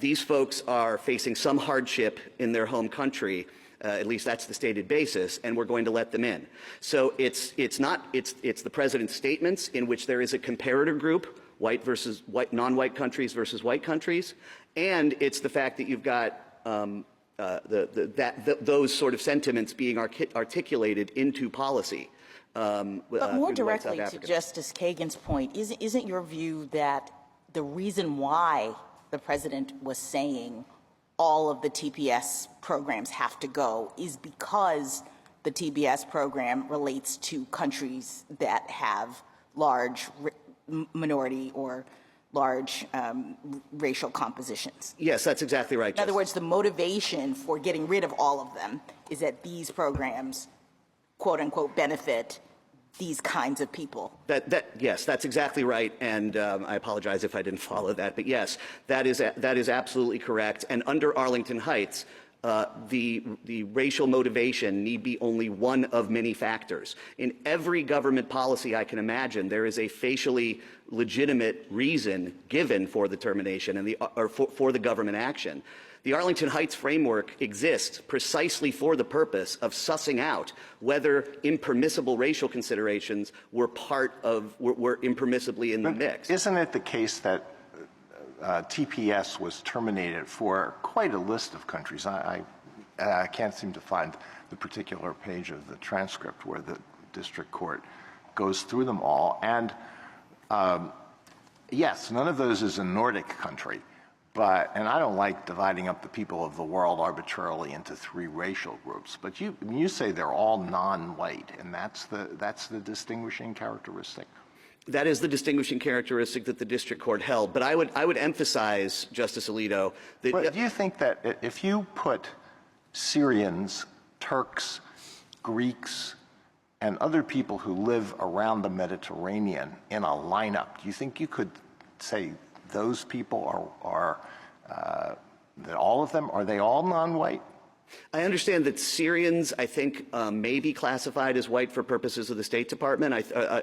these folks are facing some hardship in their home country. At least that's the stated basis, and we're going to let them in. So it's the President's statements in which there is a comparator group, white versus white, non-white countries versus white countries, and it's the fact that you've got those sort of sentiments being articulated into policy. But more directly to Justice Kagan's point, isn't your view that the reason why the President was saying all of the TPS programs have to go is because the TPS program relates to countries that have large minority or large racial compositions? Yes, that's exactly right. In other words, the motivation for getting rid of all of them is that these programs, quote unquote, benefit these kinds of people. Yes, that's exactly right, and I apologize if I didn't follow that, but yes, that is absolutely correct. And under Arlington Heights, the racial motivation need be only one of many factors. In every government policy I can imagine, there is a facially legitimate reason given for the termination and for the government action. The Arlington Heights framework exists precisely for the purpose of sussing out whether impermissible racial considerations were were impermissibly in the mix. Isn't it the case that TPS was terminated for quite a list of countries? I can't seem to find the particular page of the transcript where the district court goes through them all. And yes, none of those is a Nordic country. And I don't like dividing up the people of the world arbitrarily into three racial groups. But you say they're all non-white, and that's the distinguishing characteristic. That is the distinguishing characteristic that the district court held. But I would emphasize, Justice Alito, that... But do you think that if you put Syrians, Turks, Greeks, and other people who live around the Mediterranean in a lineup, do you think you could say those people that all of them, are they all non-white? I understand that Syrians, I think, may be classified as white for purposes of the State Department,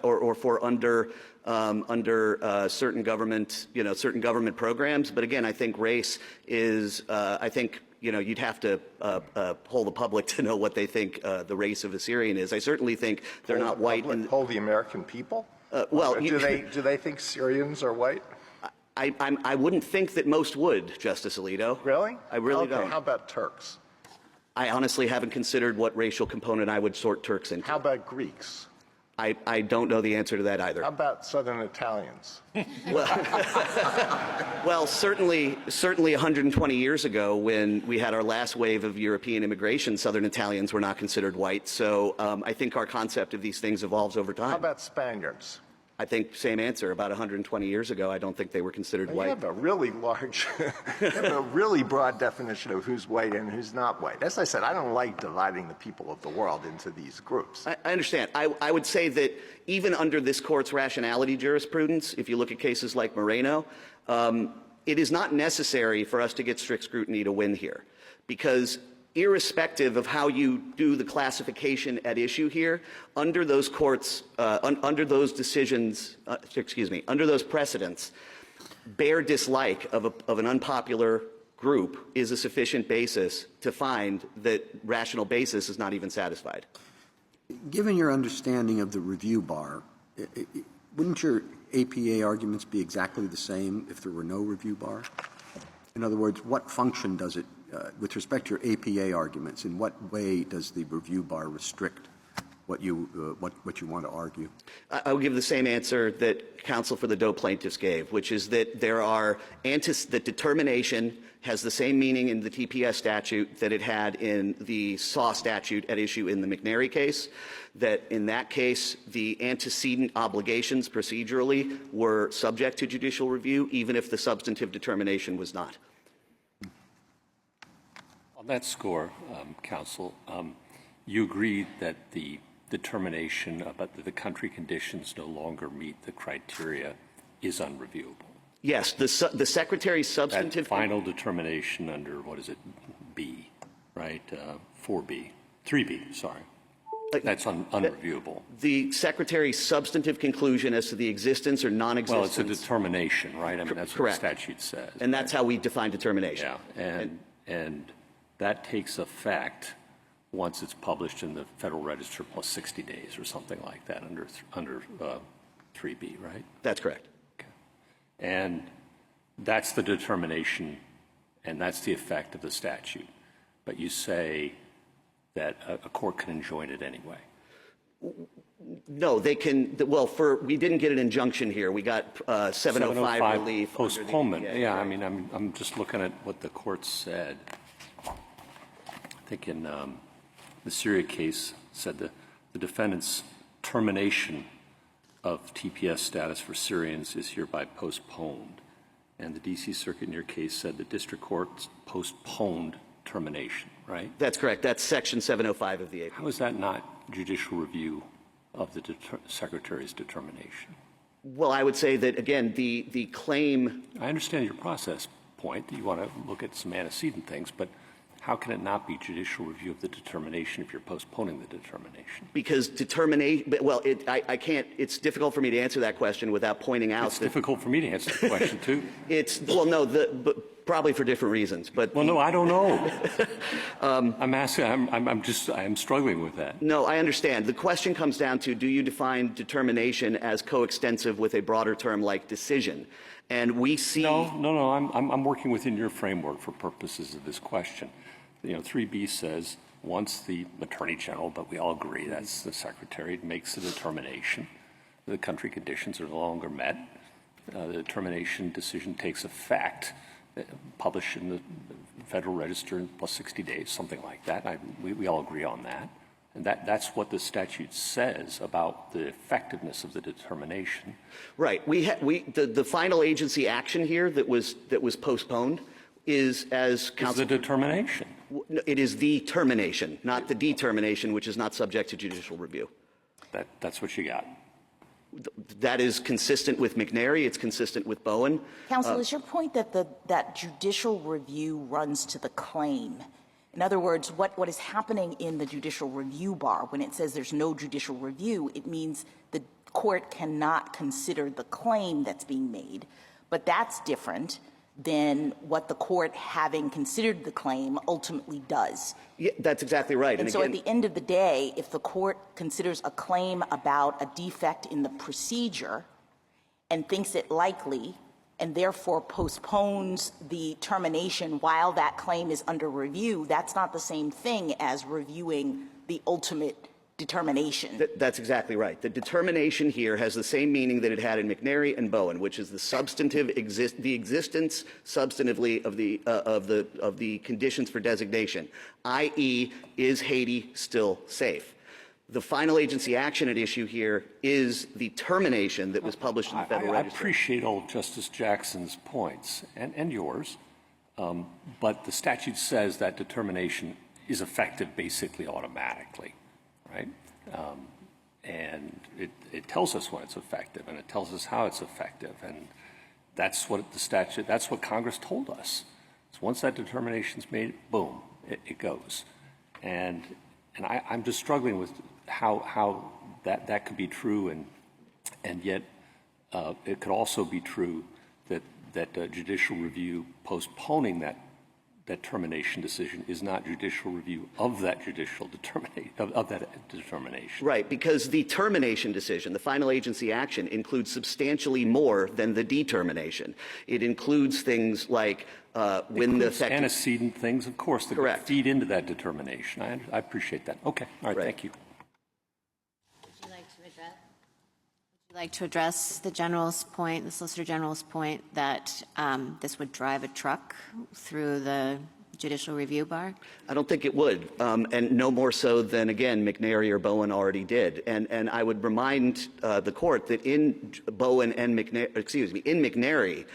or for under certain government, certain government programs. But again, I think race is, I think, you'd have to poll the public to know what they think the race of a Syrian is. I certainly think they're not white. Poll the American people? Well, do they think Syrians are white? I wouldn't think that most would, Justice Alito. Really? I really okay. don't. How about Turks? I honestly haven't considered what racial component I would sort Turks into. How about Greeks? I don't know the answer to that either. How about Southern Italians? Well, certainly 120 years ago, when we had our last wave of European immigration, Southern Italians were not considered white. So I think our concept of these things evolves over time. How about Spaniards? I think same answer. About 120 years ago, I don't think they were considered You white. have a really large, you have a really broad definition of who's white and who's not white. As I said, I don't like dividing the people of the world into these groups. I understand. I would say that even under this court's rationality jurisprudence, if you look at cases like Moreno, it is not necessary for us to get strict scrutiny to win here, because irrespective of how you do the classification at issue here, under those courts, under those decisions, under those precedents, bare dislike of an unpopular group is a sufficient basis to find that rational basis is not even satisfied. Given your understanding of the review bar, wouldn't your APA arguments be exactly the same if there were no review bar? In other words, what function does it, with respect to your APA arguments, in what way does the review bar restrict what you want to argue? I will give the same answer that counsel for the Doe plaintiffs gave, which is that that determination has the same meaning in the TPS statute that it had in the SAW statute at issue in the McNary case, that in that case the antecedent obligations procedurally were subject to judicial review, even if the substantive determination was not. On that score, counsel, you agreed that the determination about the country conditions no longer meet the criteria is unreviewable. Yes, the Secretary's substantive... That final determination under, what is it, B, right? 4B, 3B, sorry. That's unreviewable. The Secretary's substantive conclusion as to the existence or non-existence... Well, it's a determination, right? I mean, that's correct. what the statute says. And that's how we define determination. Yeah, and that takes effect once it's published in the Federal Register plus 60 days or something like that under 3B, right? That's correct. Okay. And that's the determination, and that's the effect of the statute. But you say that a court can enjoin it anyway. No, they can. Well, we didn't get an injunction here. We got 705 relief. Postponement. Yeah, I mean, I'm just looking at what the court said. I think in the Syria case said the defendant's termination of TPS status for Syrians is hereby postponed. And the D.C. Circuit in your case said the district court postponed termination, right? That's correct. That's Section 705 of the APA. How is that not judicial review of the Secretary's determination? Well, I would say that, again, the claim... I understand your process point that you want to look at some antecedent things, but how can it not be judicial review of the determination if you're postponing the determination? Because determination, well, I can't, it's difficult for me to answer that question without pointing out It's difficult for me to answer the question, too. Well, no, but probably for different reasons. But well, no, I don't know. I'm asking, I'm struggling with that. No, I understand. The question comes down to, do you define determination as coextensive with a broader term like decision? And we see... No, I'm working within your framework for purposes of this question. 3B says once the Attorney General, but we all agree that's the Secretary, makes a determination, the country conditions are no longer met, the determination decision takes effect, published in the Federal Register in plus 60 days, something like that. We all agree on that. And that's what the statute says about the effectiveness of the determination. Right. The final agency action here that was postponed is, as counsel... It's the determination. It is the termination, not the determination, which is not subject to judicial review. That's what you got. That is consistent with McNary. It's consistent with Bowen. Counsel, is your point that that judicial review runs to the claim? In other words, what is happening in the judicial review bar, when it says there's no judicial review, it means the court cannot consider the claim that's being made. But that's different than what the court, having considered the claim, ultimately does. Yeah, that's exactly right. And so at the end of the day, if the court considers a claim about a defect in the procedure and thinks it likely, and therefore postpones the termination while that claim is under review, that's not the same thing as reviewing the ultimate determination. That's exactly right. The determination here has the same meaning that it had in McNary and Bowen, which is the substantive the existence substantively of the conditions for designation, i.e., is Haiti still safe? The final agency action at issue here is the termination that was published in the Federal Register. I appreciate all of Justice Jackson's points and yours, but the statute says that determination is effective basically automatically, right? And it tells us when it's effective, and it tells us how it's effective, and that's what the statute, that's what Congress told us. So once that determination's made, boom, it goes. And I'm just struggling with how that could be true, and yet it could also be true that judicial review postponing that termination decision is not judicial review of that determination. Right, because the termination decision, the final agency action, includes substantially more than the determination. It includes things like when the effective antecedent things, of course, that Correct. feed into that determination. I appreciate that. Okay, all right, thank you. Would you like to address the General's point, the Solicitor General's point, that this would drive a truck through the judicial review bar? I don't think it would, and no more so than, again, McNary or Bowen already did. And I would remind the court that in Bowen and McNary,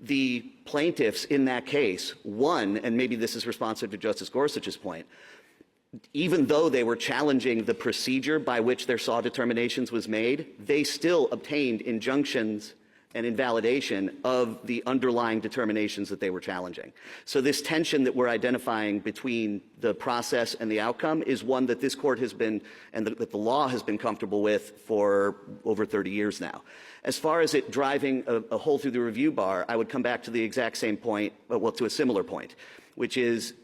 the plaintiffs in that case won, and maybe this is responsive to Justice Gorsuch's point, even though they were challenging the procedure by which their SAW determinations was made, they still obtained injunctions and invalidation of the underlying determinations that they were challenging. So this tension that we're identifying between the process and the outcome is one that this court has been, and that the law has been comfortable with for over 30 years now. As far as it driving a hole through the review bar, I would come back to the exact same point, well, to a similar point, which is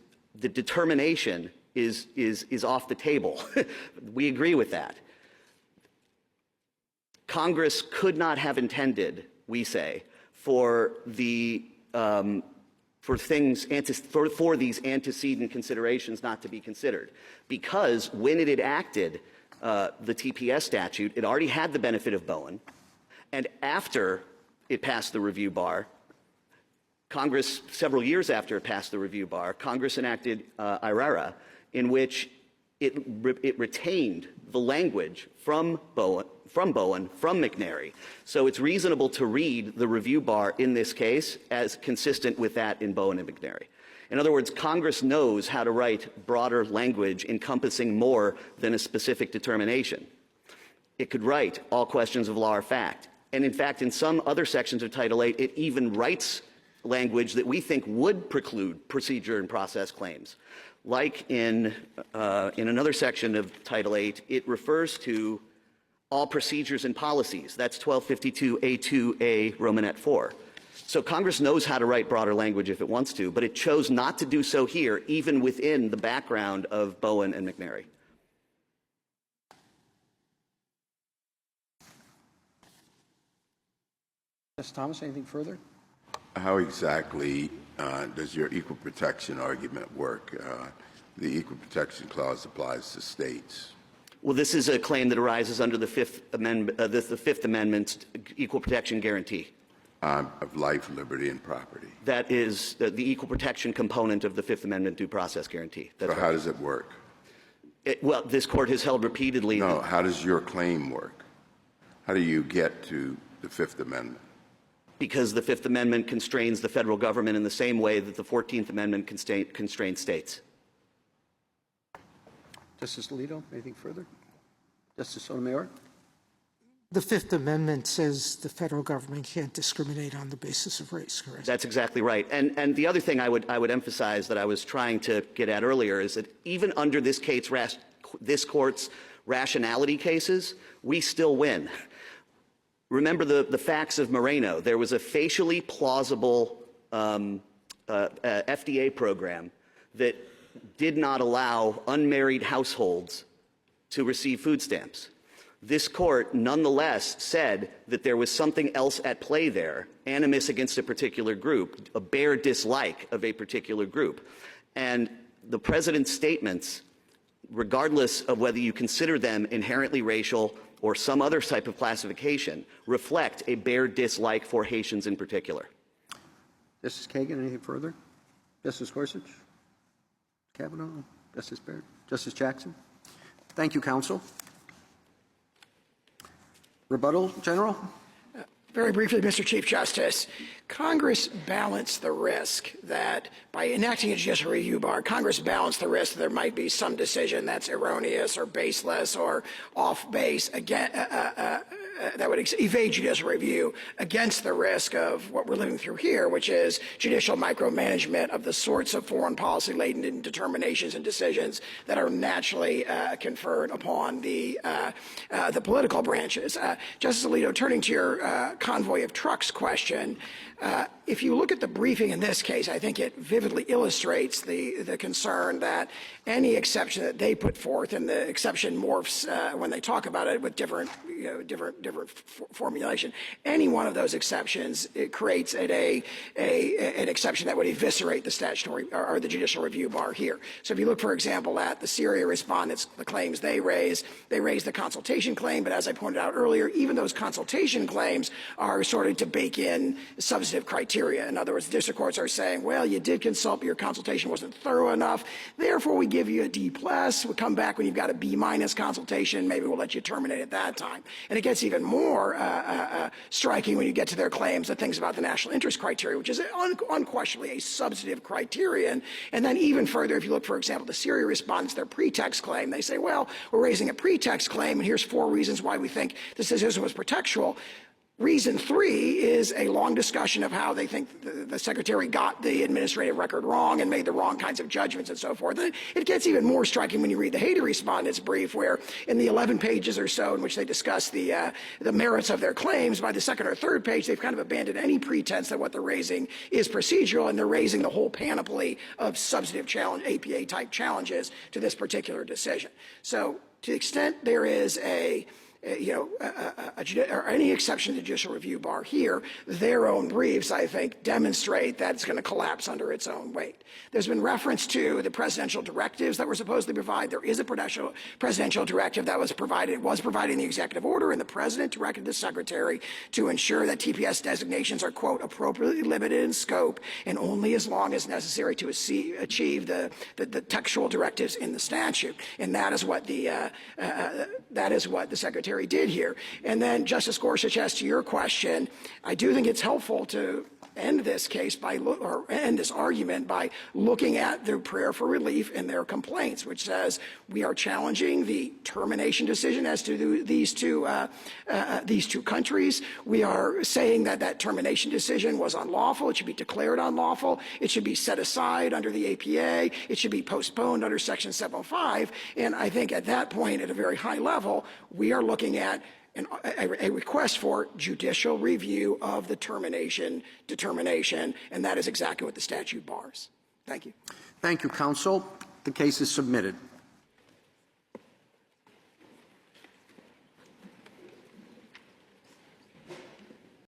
the determination is off the table. We agree with that. Congress could not have intended, we say, for these antecedent considerations not to be considered, because when it enacted the TPS statute, it already had the benefit of Bowen, and after it passed the review bar, Congress, several years after it passed the review bar, Congress enacted IRERA, in which it retained the language from Bowen, from McNary. So it's reasonable to read the review bar in this case as consistent with that in Bowen and McNary. In other words, Congress knows how to write broader language encompassing more than a specific determination. It could write all questions of law or fact. And in fact, in some other sections of Title VIII, it even writes language that we think would preclude procedure and process claims. Like in another section of Title VIII, it refers to all procedures and policies. That's 1252A2A Romanet 4. So Congress knows how to write broader language if it wants to, but it chose not to do so here, even within the background of Bowen and McNary. Justice Thomas, anything further? How exactly does your equal protection argument work? The Equal Protection Clause applies to states. Well, this is a claim that arises under the Fifth Amendment's equal protection guarantee. Of life, liberty, and property. That is the equal protection component of the Fifth Amendment due process guarantee. So how does it work? Well, this court has held repeatedly. No, how does your claim work? How do you get to the Fifth Amendment? Because the Fifth Amendment constrains the federal government in the same way that the 14th Amendment constrains states. Justice Alito, anything further? Justice Sotomayor? The Fifth Amendment says the federal government can't discriminate on the basis of race, correct? That's exactly right. And the other thing I would emphasize that I was trying to get at earlier is that even under this court's rationality cases, we still win. Remember the facts of Moreno. There was a facially plausible FDA program that did not allow unmarried households to receive food stamps. This court nonetheless said that there was something else at play there, animus against a particular group, a bare dislike of a particular group. And the president's statements, regardless of whether you consider them inherently racial or some other type of classification, reflect a bare dislike for Haitians in particular. Justice Kagan, anything further? Justice Gorsuch? Kavanaugh? Justice Barrett? Justice Jackson? Thank you, counsel. Rebuttal, General? Very briefly, Mr. Chief Justice, Congress balanced the risk that by enacting a judicial review bar, Congress balanced the risk that there might be some decision that's erroneous or baseless or off base again, that would evade judicial review against the risk of what we're living through here, which is judicial micromanagement of the sorts of foreign policy-laden determinations and decisions that are naturally conferred upon the political branches. Justice Alito, turning to your convoy of trucks question, if you look at the briefing in this case, I think it vividly illustrates the concern that any exception that they put forth, and the exception morphs when they talk about it with different formulation. Any one of those exceptions, it creates an exception that would eviscerate the statutory or the judicial review bar here. So if you look, for example, at the Syria respondents, the claims they raise the consultation claim, but as I pointed out earlier, even those consultation claims are starting to bake in substantive criteria. In other words, district courts are saying, well, you did consult, but your consultation wasn't thorough enough. Therefore, we give you a D+. We'll come back when you've got a B- consultation. Maybe we'll let you terminate at that time. And it gets even more striking when you get to their claims of things about the national interest criteria, which is unquestionably a substantive criterion. And then even further, if you look, for example, the Syria respondents, their pretext claim, they say, well, we're raising a pretext claim, and here's 4 reasons why we think this decision was pretextual. Reason 3 is a long discussion of how they think the secretary got the administrative record wrong and made the wrong kinds of judgments and so forth. It gets even more striking when you read the Haiti respondents' brief, where in the 11 pages or so in which they discuss the merits of their claims, by the 2nd or 3rd page, they've kind of abandoned any pretense that what they're raising is procedural, and they're raising the whole panoply of substantive challenge, APA-type challenges to this particular decision. So to the extent there is or any exception to the judicial review bar here, their own briefs, I think, demonstrate that it's going to collapse under its own weight. There's been reference to the presidential directives that were supposedly provided. There is a presidential directive that was provided in the executive order, and the president directed the secretary to ensure that TPS designations are, quote, appropriately limited in scope and only as long as necessary to achieve the textual directives in the statute. And that is what the secretary did here. And then, Justice Gorsuch, as to your question, I do think it's helpful to end this case end this argument by looking at their prayer for relief in their complaints, which says we are challenging the termination decision as to these two countries. We are saying that termination decision was unlawful. It should be declared unlawful. It should be set aside under the APA. It should be postponed under Section 705. And I think at that point, at a very high level, we are looking at a request for judicial review of the termination determination, and that is exactly what the statute bars. Thank you. Thank you, counsel. The case is submitted.